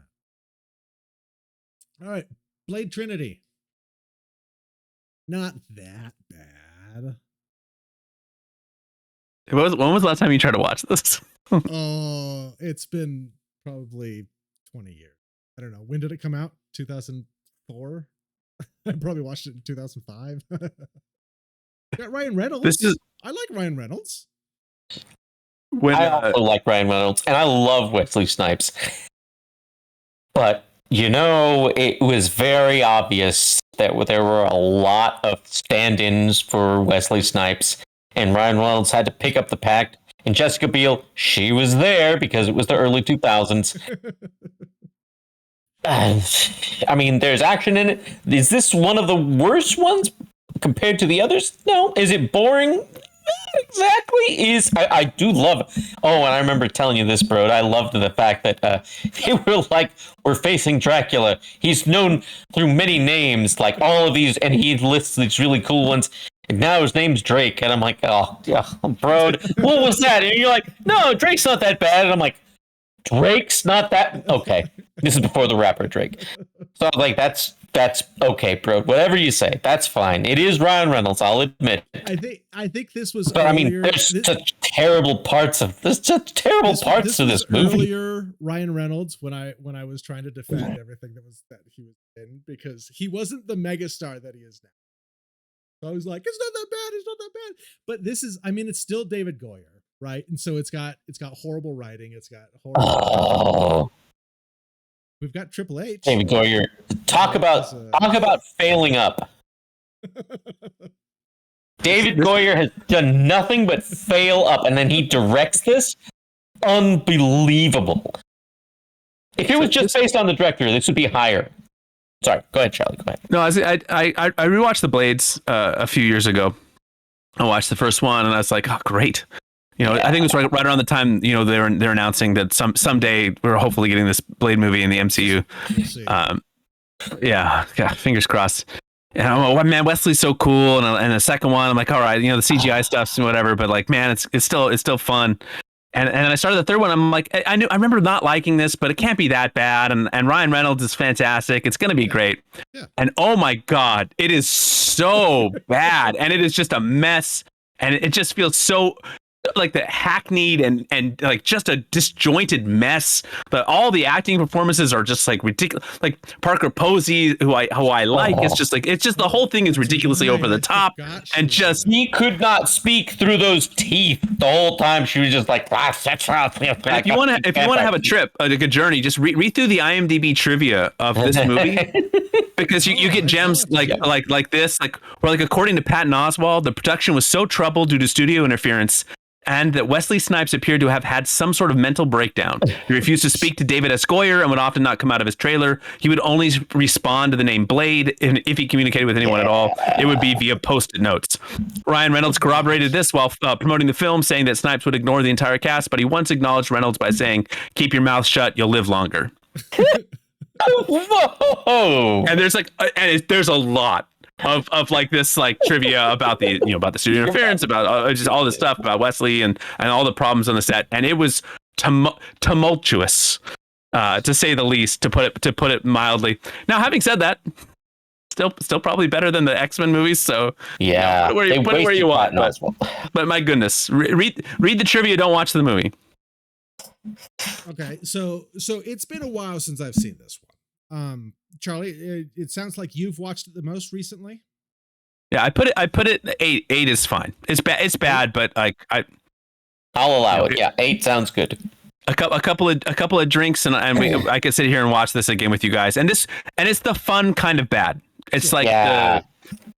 that. All right, Blade Trinity. Not that bad. When was the last time you tried to watch this? Oh, it's been probably 20 years. I don't know. When did it come out? 2004? I probably watched it in 2005. Got Ryan Reynolds. I like Ryan Reynolds. I also like Ryan Reynolds, and I love Wesley Snipes. But, it was very obvious that there were a lot of stand-ins for Wesley Snipes, and Ryan Reynolds had to pick up the pact. And Jessica Biel, she was there because it was the early 2000s. I mean, there's action in it. Is this one of the worst ones compared to the others? No. Is it boring? Exactly. I do love it. Oh, and I remember telling you this, bro. I loved the fact that they were like, we're facing Dracula. He's known through many names, like all of these, and he lists these really cool ones. And now his name's Drake. And I'm like, oh, yeah, bro, what was that? And you're like, no, Drake's not that bad. And I'm like, Drake's not that? Okay. This is before the rapper Drake. So I was like, that's okay, bro. Whatever you say, that's fine. It is Ryan Reynolds, I'll admit it. I think this was But earlier, there's such terrible parts of this movie. Earlier Ryan Reynolds when I was trying to defend everything that he was in, because he wasn't the megastar that he is now. So I was like, it's not that bad. But this is, it's still David Goyer, right? And so it's got horrible writing. It's got horrible. We've got Triple H. David Goyer. Talk about failing up. David Goyer has done nothing but fail up, and then he directs this. Unbelievable. If it was just based on the director, this would be higher. Sorry, go ahead, Charlie. Go ahead. No, I rewatched The Blades a few years ago. I watched the first one, and I was like, oh, great. I think it was right around the time they're announcing that someday we're hopefully getting this Blade movie in the MCU. Yeah, fingers crossed. And I'm like, man, Wesley's so cool. And the second one, I'm like, all right, the CGI stuff's and whatever, but like, man, it's still fun. And I started the third one. I'm like, I remember not liking this, but it can't be that bad. And Ryan Reynolds is fantastic. It's gonna be great. Yeah. And oh my God, it is so bad, and it is just a mess. And it just feels so. like the hackneyed and like just a disjointed mess. But all the acting performances are just like ridiculous. Like Parker Posey, who I like, it's just the whole thing is ridiculously over the top, and just he could not speak through those teeth the whole time. She was just like, if you want to have a trip, like a journey, just read through the IMDb trivia of this movie. Because you get gems like this, where like according to Patton Oswalt, the production was so troubled due to studio interference, and that Wesley Snipes appeared to have had some sort of mental breakdown. He refused to speak to David S. Goyer and would often not come out of his trailer. He would only respond to the name Blade, and if he communicated with anyone at all, it would be via post-it notes. Ryan Reynolds corroborated this while promoting the film, saying that Snipes would ignore the entire cast, but he once acknowledged Reynolds by saying, "Keep your mouth shut, you'll live longer." Whoa! And there's a lot of like this like trivia about the about the studio interference, about just all this stuff about Wesley and all the problems on the set, and it was tumultuous, to say the least, to put it mildly. Now, having said that, still probably better than the X-Men movies. So yeah, put it where you want. But my goodness, read the trivia. Don't watch the movie. Okay, so it's been a while since I've seen this one. Charlie, it sounds like you've watched it the most recently. Yeah, I put it 8. 8 is fine. It's bad, but like I'll allow it. Yeah, 8 sounds good. A couple of drinks, and I could sit here and watch this again with you guys. And it's the fun kind of bad. It's like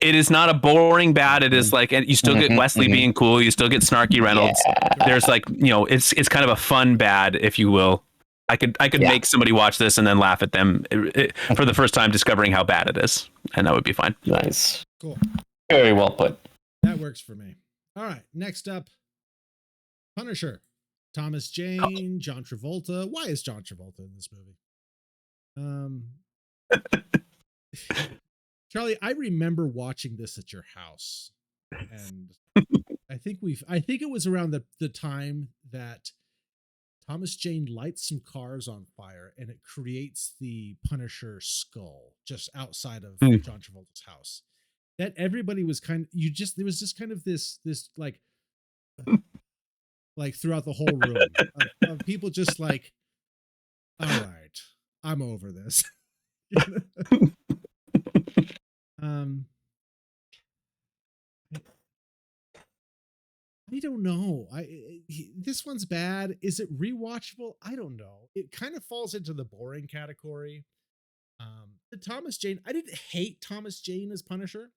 it is not a boring bad. It is like, and you still get Wesley being cool. You still get snarky Reynolds. Yeah. There's like, it's kind of a fun bad, if you will. I could make somebody watch this and then laugh at them for the first time discovering how bad it is, and that would be fine. Nice. Cool. Very well put. That works for me. All right. Next up, Punisher. Thomas Jane, John Travolta. Why is John Travolta in this movie? Charlie, I remember watching this at your house, and I think it was around the time that Thomas Jane lights some cars on fire, and it creates the Punisher skull just outside of John Travolta's house. That everybody was there was just kind of this like throughout the whole room of people just like, all right, I'm over this. I don't know. This one's bad. Is it rewatchable? I don't know. It kind of falls into the boring category. The Thomas Jane. I didn't hate Thomas Jane as Punisher.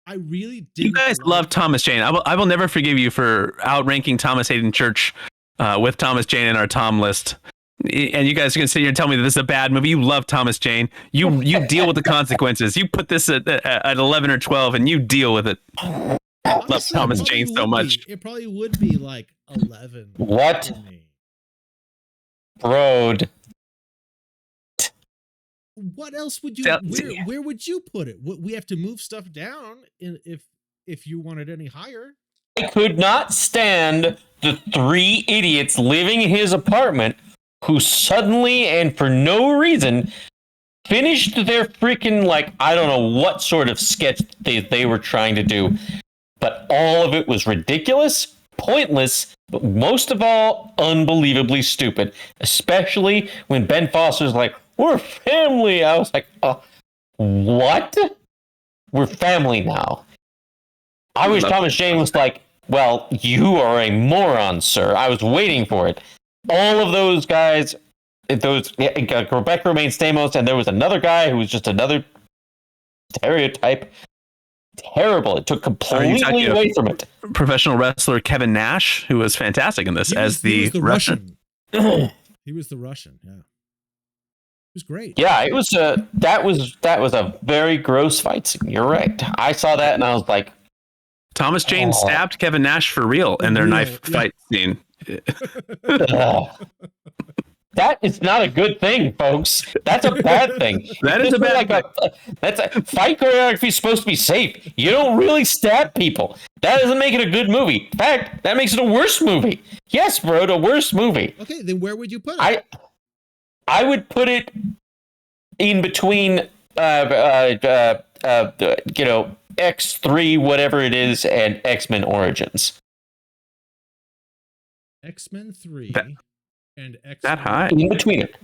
I really did. You guys love Thomas Jane. I will never forgive you for outranking Thomas Hayden Church with Thomas Jane in our Tom list. And you guys are gonna sit here and tell me that this is a bad movie. You love Thomas Jane. You deal with the consequences. You put this at 11 or 12, and you deal with it. I love Thomas Jane so much. It probably would be like 11. What? Road. What else would you? Where would you put it? We have to move stuff down if you wanted any higher. I could not stand the 3 idiots living in his apartment who suddenly and for no reason finished their freaking, like, I don't know what sort of sketch they were trying to do, but all of it was ridiculous, pointless, but most of all, unbelievably stupid, especially when Ben Foster's like, we're family. I was like, oh, what? We're family now. I wish Thomas Jane was like, well, you are a moron, sir. I was waiting for it. All of those guys, Rebecca Romaine Stamos, and there was another guy who was just another stereotype. Terrible. It took completely away from it. Professional wrestler Kevin Nash, who was fantastic in this as the Russian. He was the Russian, yeah. It was great. Yeah, it was that was a very gross fight scene. You're right. I saw that and I was like, Thomas Jane stabbed Kevin Nash for real in their knife fight scene. That is not a good thing, folks. That's a bad thing. That is a bad thing. That's a fight choreography is supposed to be safe. You don't really stab people. That doesn't make it a good movie. In fact, that makes it a worse movie. Yes, bro, a worse movie. Okay, then where would you put it? I would put it in between X3, whatever it is, and X-Men Origins. X-Men 3 and X-Men that high in between it.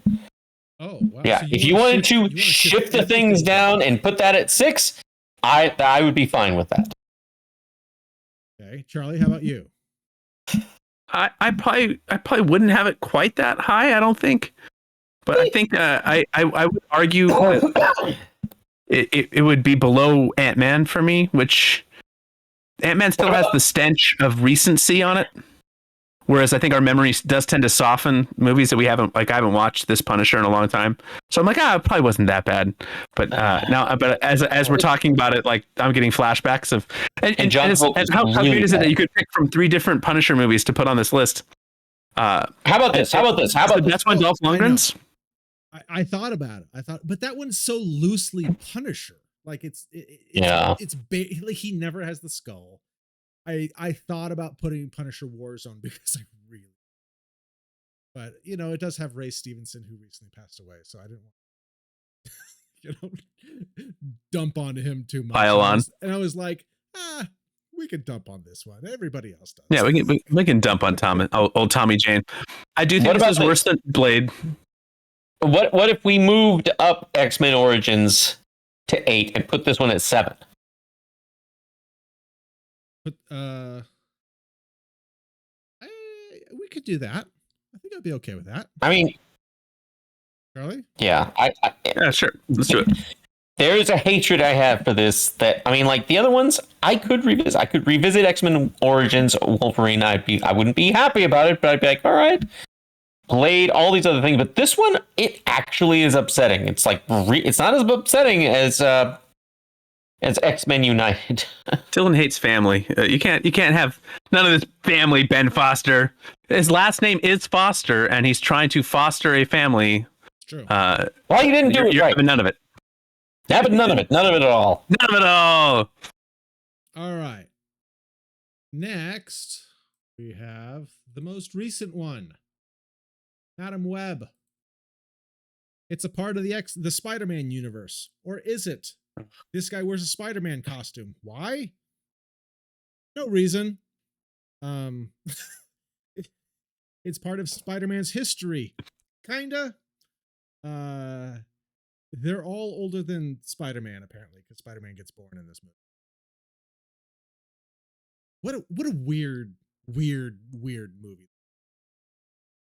Oh, wow. Yeah, So if you wanted to shift the things down and put that at 6, I would be fine with that. Okay, Charlie, how about you? I probably wouldn't have it quite that high, I don't think, but I think I would argue it would be below Ant-Man for me, which Ant-Man still has the stench of recency on it. Whereas I think our memory does tend to soften movies that I haven't watched this Punisher in a long time. So I'm like, it probably wasn't that bad. But but as we're talking about it, like I'm getting flashbacks of and how great is it that you could pick from 3 different Punisher movies to put on this list? How about this? That's one Dolph Lundgren's. I thought about it. But that one's so loosely Punisher. Like it's like he never has the skull. I thought about putting Punisher Warzone because I really, but it does have Ray Stevenson who recently passed away, so I didn't want dump onto him too much. Pile on, and I was like, we can dump on this one. Everybody else does. Yeah, we can dump on old Tommy Jane. I do think this is worse than Blade. What if we moved up X-Men Origins to 8 and put this one at 7? But we could do that. I think I'd be okay with that. I mean, Charlie? Yeah, yeah, sure. Let's do it. There's a hatred I have for this that, I mean, like the other ones, I could revisit. I could revisit X-Men Origins Wolverine. I wouldn't be happy about it, but I'd be like, all right. Blade, all these other things, but this one, it actually is upsetting. It's like it's not as upsetting as X-Men United. Dylan hates family. You can't have none of this family. Ben Foster. His last name is Foster, and he's trying to foster a family. It's true. Well, you didn't do it right. None of it. Yeah, but none of it. None of it at all. None of it all. All right. Next, we have the most recent one. Madam Web. It's a part of the Spider-Man universe. Or is it? This guy wears a Spider-Man costume. Why? No reason. It's part of Spider-Man's history. Kinda. They're all older than Spider-Man, apparently, because Spider-Man gets born in this movie. What a weird movie.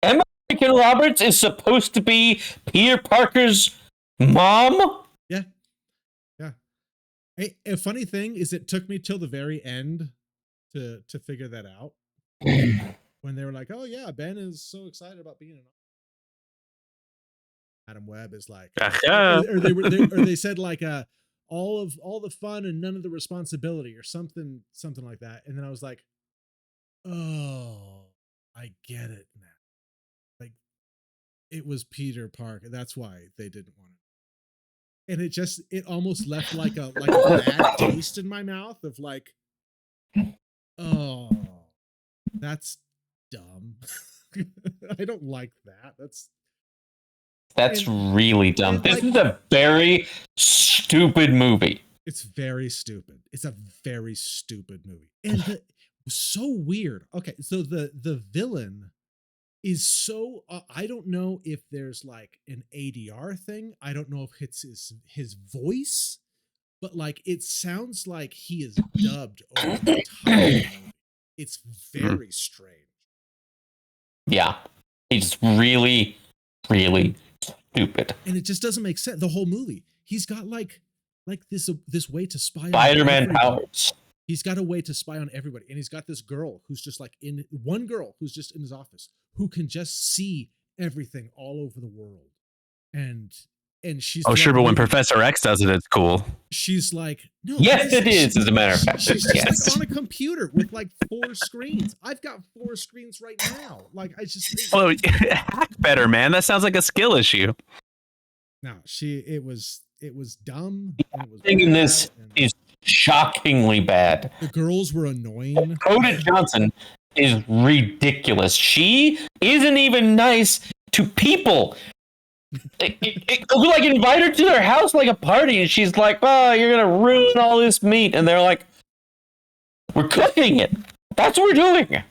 Emma Roberts is supposed to be Peter Parker's mom? Yeah. A funny thing is it took me till the very end to figure that out. When they were like, oh yeah, Ben is so excited about being an Madam Web is like, or they said like all the fun and none of the responsibility or something like that. And then I was like, oh, I get it now. Like it was Peter Parker. That's why they didn't want it. And it almost left like a bad taste in my mouth of like, oh, that's dumb. I don't like that. That's really dumb. This is a very stupid movie. It's very stupid. It's a very stupid movie. And so weird. Okay, so the villain is so I don't know if there's like an ADR thing. I don't know if it's his voice, but like it sounds like he is dubbed over the entire movie. It's very strange. Yeah. It's really, really stupid. And it just doesn't make sense. The whole movie. He's got like this way to spy on Spider-Man powers. He's got a way to spy on everybody. And he's got this girl who's just like one girl who's just in his office who can just see everything all over the world. And she's sure, but when Professor X does it, it's cool. She's like, no. Yes, it is, as a matter of fact. She's just like on a computer with like 4 screens. I've got 4 screens right now. Like I just hack better, man. That sounds like a skill issue. No, it was dumb. Thinking this is shockingly bad. The girls were annoying. Dakota Johnson is ridiculous. She isn't even nice to people. Like invite her to their house like a party, and she's like, "Oh, you're gonna ruin all this meat," and they're like, "We're cooking it. That's what we're doing."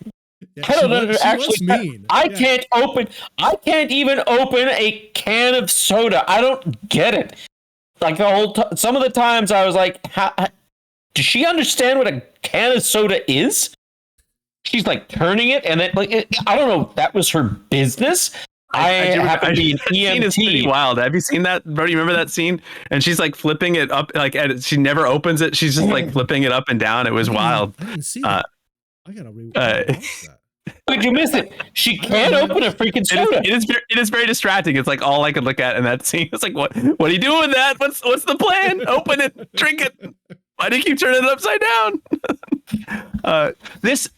Yeah, I don't was mean. I can't even open a can of soda. I don't get it. Like some of the times I was like, does she understand what a can of soda is? She's like turning it, and then I don't know if that was her business. I happen to be an EMT. Scene is pretty wild. Have you seen that, bro? You remember that scene? And she's like flipping it up, like she never opens it. She's just like flipping it up and down. It was wild. I didn't see that. I gotta watch that. Did you miss it? She can't open a freaking soda. It is very distracting. It's like all I could look at in that scene. It's like, what are you doing with that? What's the plan? Open it, drink it. Why do you keep turning it upside down? This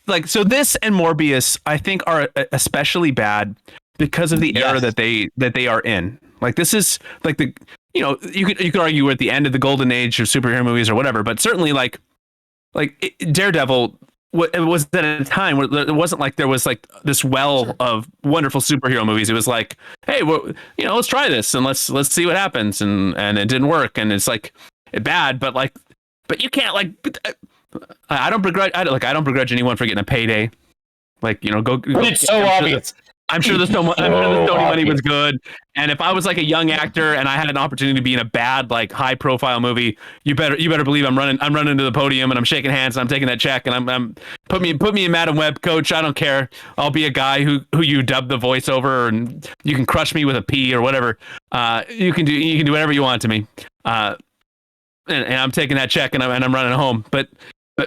and Morbius, I think, are especially bad because of the era that they are in. Like, this is like you could argue we're at the end of the golden age of superhero movies or whatever, but certainly like Daredevil. It was at a time where it wasn't like there was like this well of wonderful superhero movies. It was like, hey, let's try this and let's see what happens, and it didn't work, and it's like bad, but you can't I don't begrudge anyone for getting a payday. Like, go. But it's so obvious. I'm sure the Sony money was good. And if I was like a young actor and I had an opportunity to be in a bad, like, high profile movie, you better believe I'm running to the podium and I'm shaking hands and I'm taking that check and I'm put me in Madam Web, coach. I don't care. I'll be a guy who you dub the voiceover, and you can crush me with a P or whatever. You can do whatever you want to me. And I'm taking that check and I'm running home. But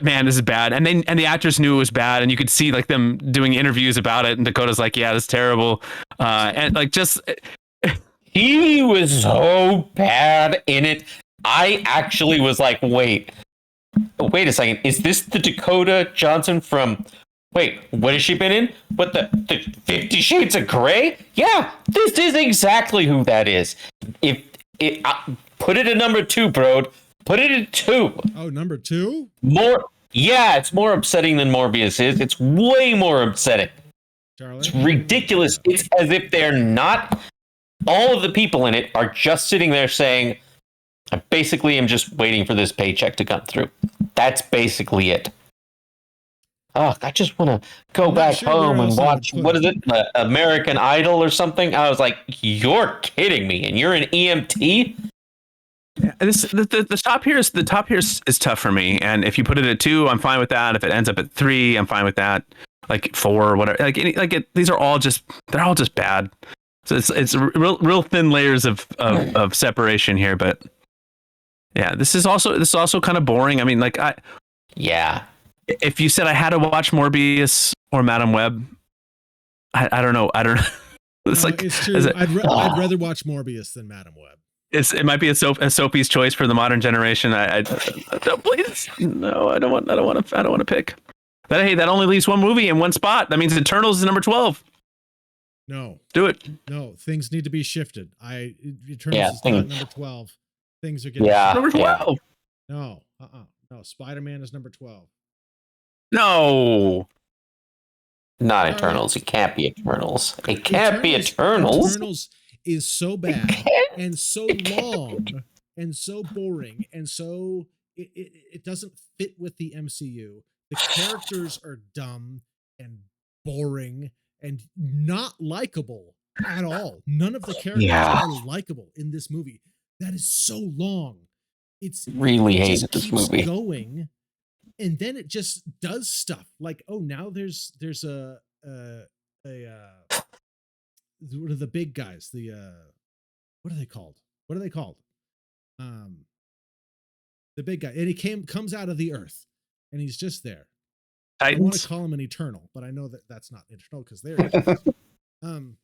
man, this is bad. And the actors knew it was bad, and you could see like them doing interviews about it. And Dakota's like, yeah, this is terrible. And like, just he was so bad in it. I actually was like, wait a second. Is this the Dakota Johnson from? Wait, what has she been in? What the 50 Shades of Grey? Yeah, this is exactly who that is. If it put it at number 2, bro. Put it at 2. Oh, number 2? It's more upsetting than Morbius is. It's way more upsetting. Charlie? It's ridiculous. It's as if they're not. All of the people in it are just sitting there saying, I basically am just waiting for this paycheck to come through. That's basically it. Oh, I just want to go back home and watch, what is it, American Idol or something? I was like, you're kidding me, and you're an EMT? Yeah, the top here is tough for me, and if you put it at 2, I'm fine with that. If it ends up at 3, I'm fine with that. Like 4 or whatever. These are all just bad. So it's real thin layers of separation here. But yeah, this is also kind of boring. I mean, if you said I had to watch Morbius or Madam Web, I don't know. It's true. I'd rather watch Morbius than Madam Web. It might be a Sophie's choice for the modern generation. I don't, please. No, I don't want to pick. But hey, that only leaves one movie in one spot. That means Eternals is number 12. No. Do it. No, things need to be shifted. Eternals is not number 12. Things are getting number 12. No. No, Spider-Man is number 12. No. Not Eternals. It can't be Eternals. It can't be Eternals. Eternals is so bad and so long and so boring and so it doesn't fit with the MCU. The characters are dumb and boring and not likable at all. None of the characters are likable in this movie. That is so long. It's really hated this movie. Going, and then it just does stuff like, oh, now there's a what are the big guys? What are they called? The big guy, and he comes out of the earth, and he's just there. Titans? I want to call him an Eternal, but I know that that's not Eternal because they're Eternals. I don't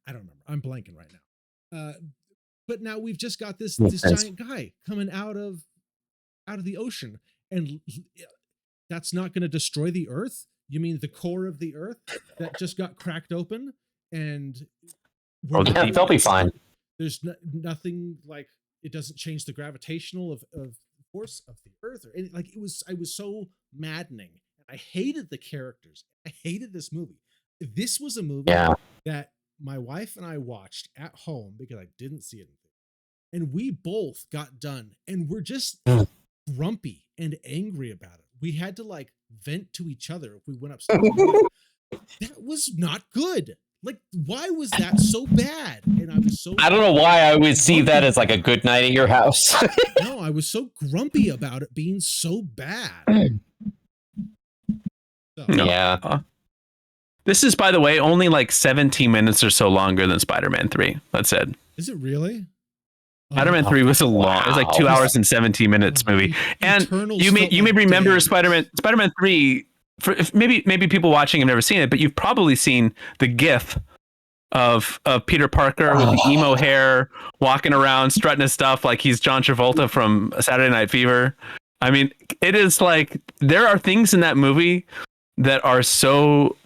remember. I'm blanking right now. But now we've just got this giant guy coming out of the ocean, and that's not going to destroy the earth. You mean the core of the earth that just got cracked open? And they'll be fine. There's nothing, like, it doesn't change the gravitational of force of the earth or anything. Like, I was so maddening. I hated the characters. I hated this movie. This was a movie that my wife and I watched at home because I didn't see anything. And we both got done and we're just grumpy and angry about it. We had to like vent to each other if we went upstairs. that was not good. Like, why was that so bad? And I was so I don't know why I always see that as like a good night at your house. no, I was so grumpy about it being so bad. So, No. Yeah. This is, by the way, only like 17 minutes or so longer than Spider-Man 3. That's it. is it really? Spider-Man 3 was a long. It was like 2 hours and 17 minutes movie. And Eternals you may felt like remember days. Spider-Man 3. For maybe people watching have never seen it, but you've probably seen the GIF of Peter Parker with the emo hair, walking around, strutting his stuff like he's John Travolta from Saturday Night Fever. I mean, it is like there are things in that movie that are so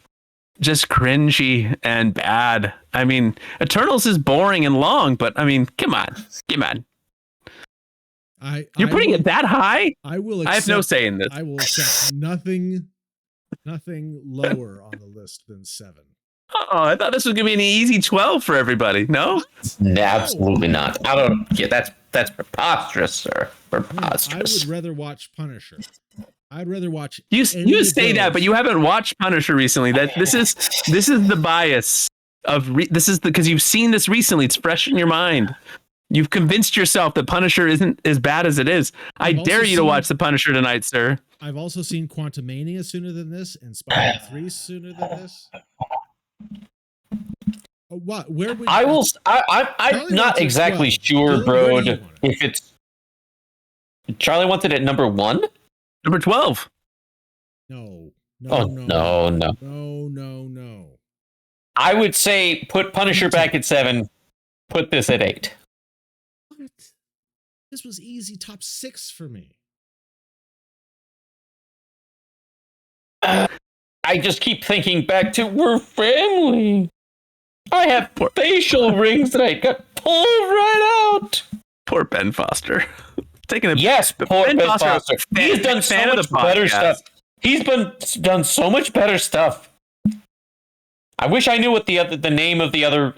just cringy and bad. I mean, Eternals is boring and long, but I mean, come on. You're putting it that high? I will. I have no say in this. I will accept nothing lower on the list than 7. Oh, I thought this was gonna be an easy 12 for everybody. No, Absolutely not. I don't. Yeah, that's preposterous, sir. Preposterous. I would rather watch Punisher. I'd rather watch. you say that, but you haven't watched Punisher recently. That this is the bias of this is because you've seen this recently. It's fresh in your mind. You've convinced yourself that Punisher isn't as bad as it is. I dare you to watch the Punisher tonight, sir. I've also seen Quantumania sooner than this, and Spider-Man 3 sooner than this. What? Where would I will. I'm not exactly sure, bro. If it's Charlie wants it at number 1, number 12. No. I would say put Punisher back at 7. Put this at 8. What? This was easy top 6 for me. I just keep thinking back to we're family. I have facial rings that I got pulled right out. Poor Ben Foster. Taking a yes, poor Ben Foster. He's done so much better stuff. He's done so much better stuff. I wish I knew what the name of the other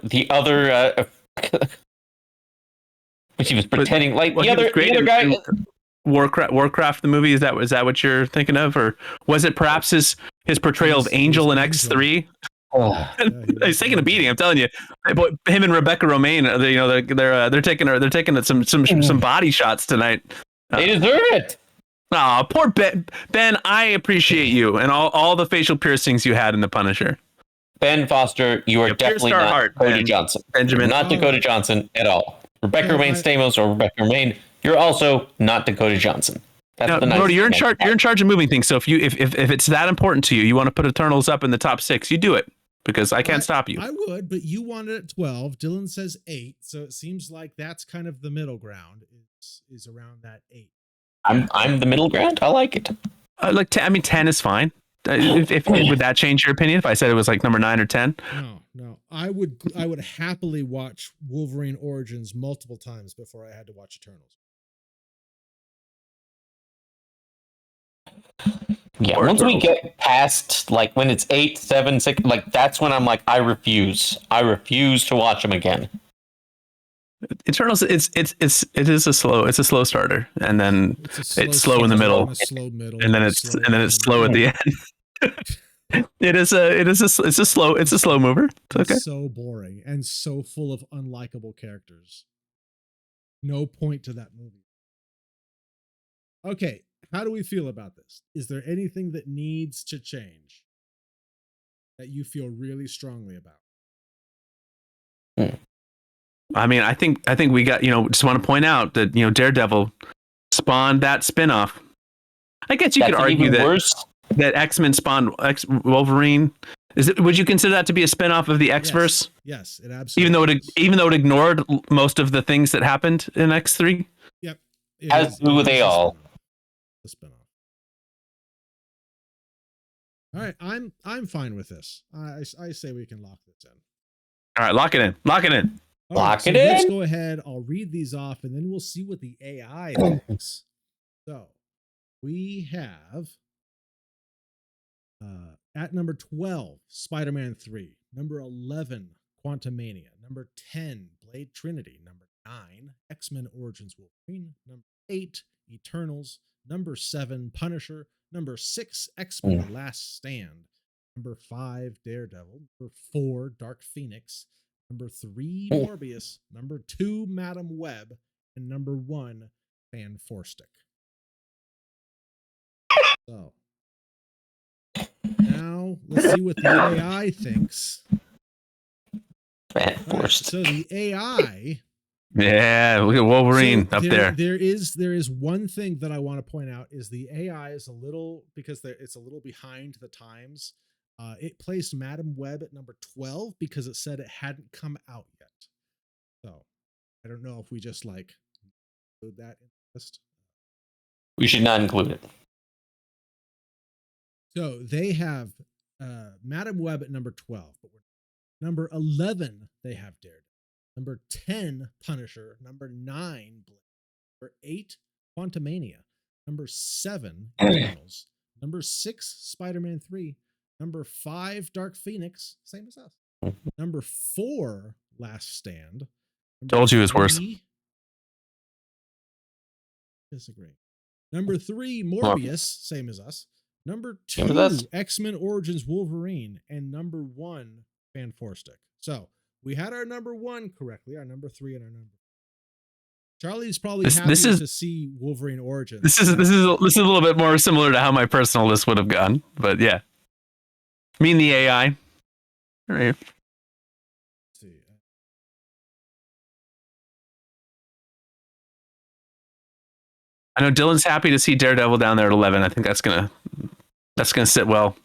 which he was pretending like the other guy. Warcraft the movie, is that what you're thinking of, or was it perhaps his portrayal of Angel in X3? He's taking a beating, I'm telling you. Him and Rebecca Romaine, they're taking some body shots tonight. They deserve it. Oh, poor Ben. I appreciate you and all the facial piercings you had in The Punisher. Ben Foster, you are definitely not Dakota Johnson. Benjamin, not Dakota Johnson at all. Rebecca Romaine Stamos or Rebecca Romaine, you're also not Dakota Johnson. That's Brody, you're in charge. You're in charge of moving things. So if it's that important to you, you want to put Eternals up in the top 6, you do it because I can't stop you. I would, but you want it at 12. Dylan says 8, so it seems like that's kind of the middle ground. Is around that 8. I'm the middle ground. I like it. Like 10, I mean 10 is fine. If would that change your opinion if I said it was like number 9 or 10? No. I would happily watch Wolverine Origins multiple times before I had to watch Eternals. Yeah, once we get past like when it's 8, 7, 6, like that's when I'm like, I refuse to watch them again. Eternals, it is a slow starter, and then it's slow in the middle, and then it's slow at the end. It's a slow mover. It's okay. It's so boring and so full of unlikable characters. No point to that movie. Okay, how do we feel about this? Is there anything that needs to change that you feel really strongly about? I mean, I think we got, just want to point out that, Daredevil spawned that spinoff. I guess you could argue that X-Men spawned Wolverine. Would you consider that to be a spinoff of the X-verse? Yes, it absolutely even though it ignored most of the things that happened in X3? Yep. As do they all. The spinoff. All right, I'm fine with this. I say we can lock this in. All right, lock it in. Lock it in. Let's go ahead. I'll read these off, and then we'll see what the AI thinks. So we have at number 12, Spider-Man 3. Number 11, Quantumania. Number 10, Blade Trinity. Number 9, X-Men Origins Wolverine. Number 8, Eternals. Number 7, Punisher. Number 6, X-Men The Last Stand. Number 5, Daredevil. Number 4, Dark Phoenix. Number 3, Morbius. Number 2, Madam Web. And number 1, Fan Forstick. So now let's see what the AI thinks. Fan Right, Forstick. so the AI. Yeah, look at Wolverine up there. There is one thing that I want to point out is the AI is a little, because it's a little behind the times. It placed Madam Web at number 12 because it said it hadn't come out yet. So I don't know if we just like include that in the list. We should not include it. So they have Madam Web at number 12, but number 11 they have Daredevil. Number 10, Punisher. Number 9, Blade. Number 8, Quantumania. Number 7, Eternals. Number 6, Spider-Man 3. Number 5, Dark Phoenix. Same as us. Number 4, Last Stand. Number Told you it was worse. 3, disagree. Number 3, Morbius. Same as us. Number 2, X-Men Origins Wolverine. And number 1, Fan Forstick. So we had our number 1 correctly, our number 3, and our number. Charlie's probably happy to see Wolverine Origins. This is a little bit more similar to how my personal list would have gone, but yeah. Me and the AI. All right. Let's see. I know Dylan's happy to see Daredevil down there at 11. I think that's gonna sit well.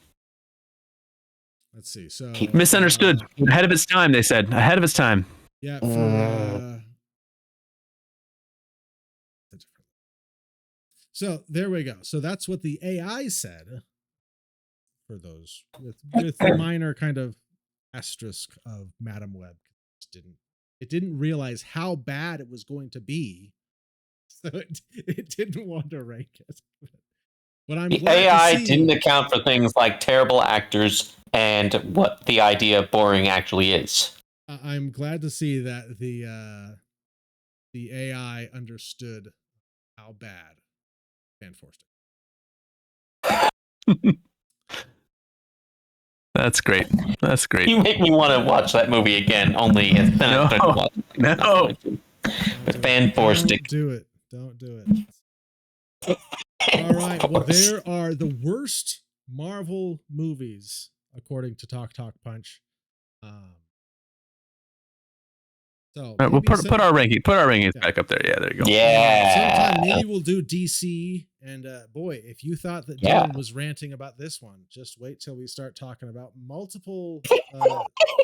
Let's see. So misunderstood. Ahead of its time, they said. Ahead of its time. Yeah. So there we go. So that's what the AI said. For those with the minor kind of asterisk of Madam Web, it didn't realize how bad it was going to be, so it didn't want to rank it. But I'm glad AI didn't account for things like terrible actors and what the idea of boring actually is. I'm glad to see that the AI understood how bad Fan Forstick. That's great. That's great. You make me want to watch that movie again. Only it's no. With Fan Forstick. Don't do it. All right. Well, there are the worst Marvel movies according to Talk Punch. So we'll put our rankings back up there. Yeah, there you go. Yeah. Sometime maybe we'll do DC. And boy, if you thought that Dylan was ranting about this one, just wait till we start talking about multiple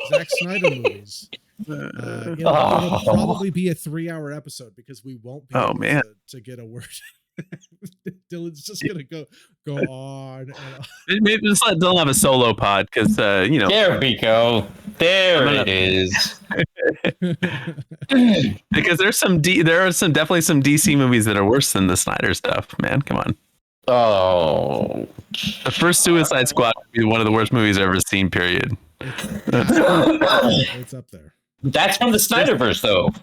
Zack Snyder movies. It'll probably be a 3-hour episode because we won't be able to get a word. Dylan's just gonna go on and on. Maybe just let Dylan have a solo pod because There we go. There it is. Because there are definitely some DC movies that are worse than the Snyder stuff. Man, come on. Oh, the first Suicide Squad would be one of the worst movies I've ever seen. Period. It's up there. That's from the Snyderverse, though.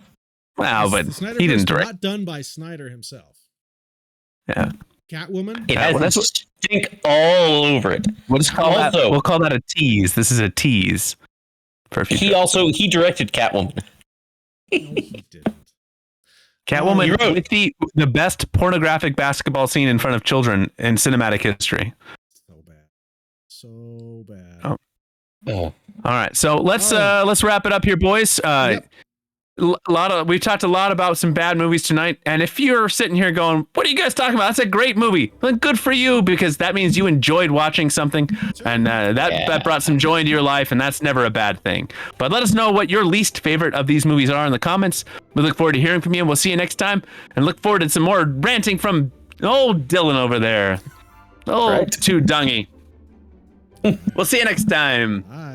Wow, but he didn't direct. Not done by Snyder himself. Yeah. Catwoman. It has stink all over it. We'll call that a tease. This is a tease. For he directed Catwoman. No, he didn't. Catwoman with the best pornographic basketball scene in front of children in cinematic history. So bad. Oh. All right, so let's wrap it up here, boys. Yep. We've talked a lot about some bad movies tonight, and if you're sitting here going, "What are you guys talking about? That's a great movie." Well, good for you, because that means you enjoyed watching something, and that brought some joy into your life, and that's never a bad thing. But let us know what your least favorite of these movies are in the comments. We look forward to hearing from you, and we'll see you next time. And look forward to some more ranting from old Dylan over there. Too dungy. We'll see you next time. Bye.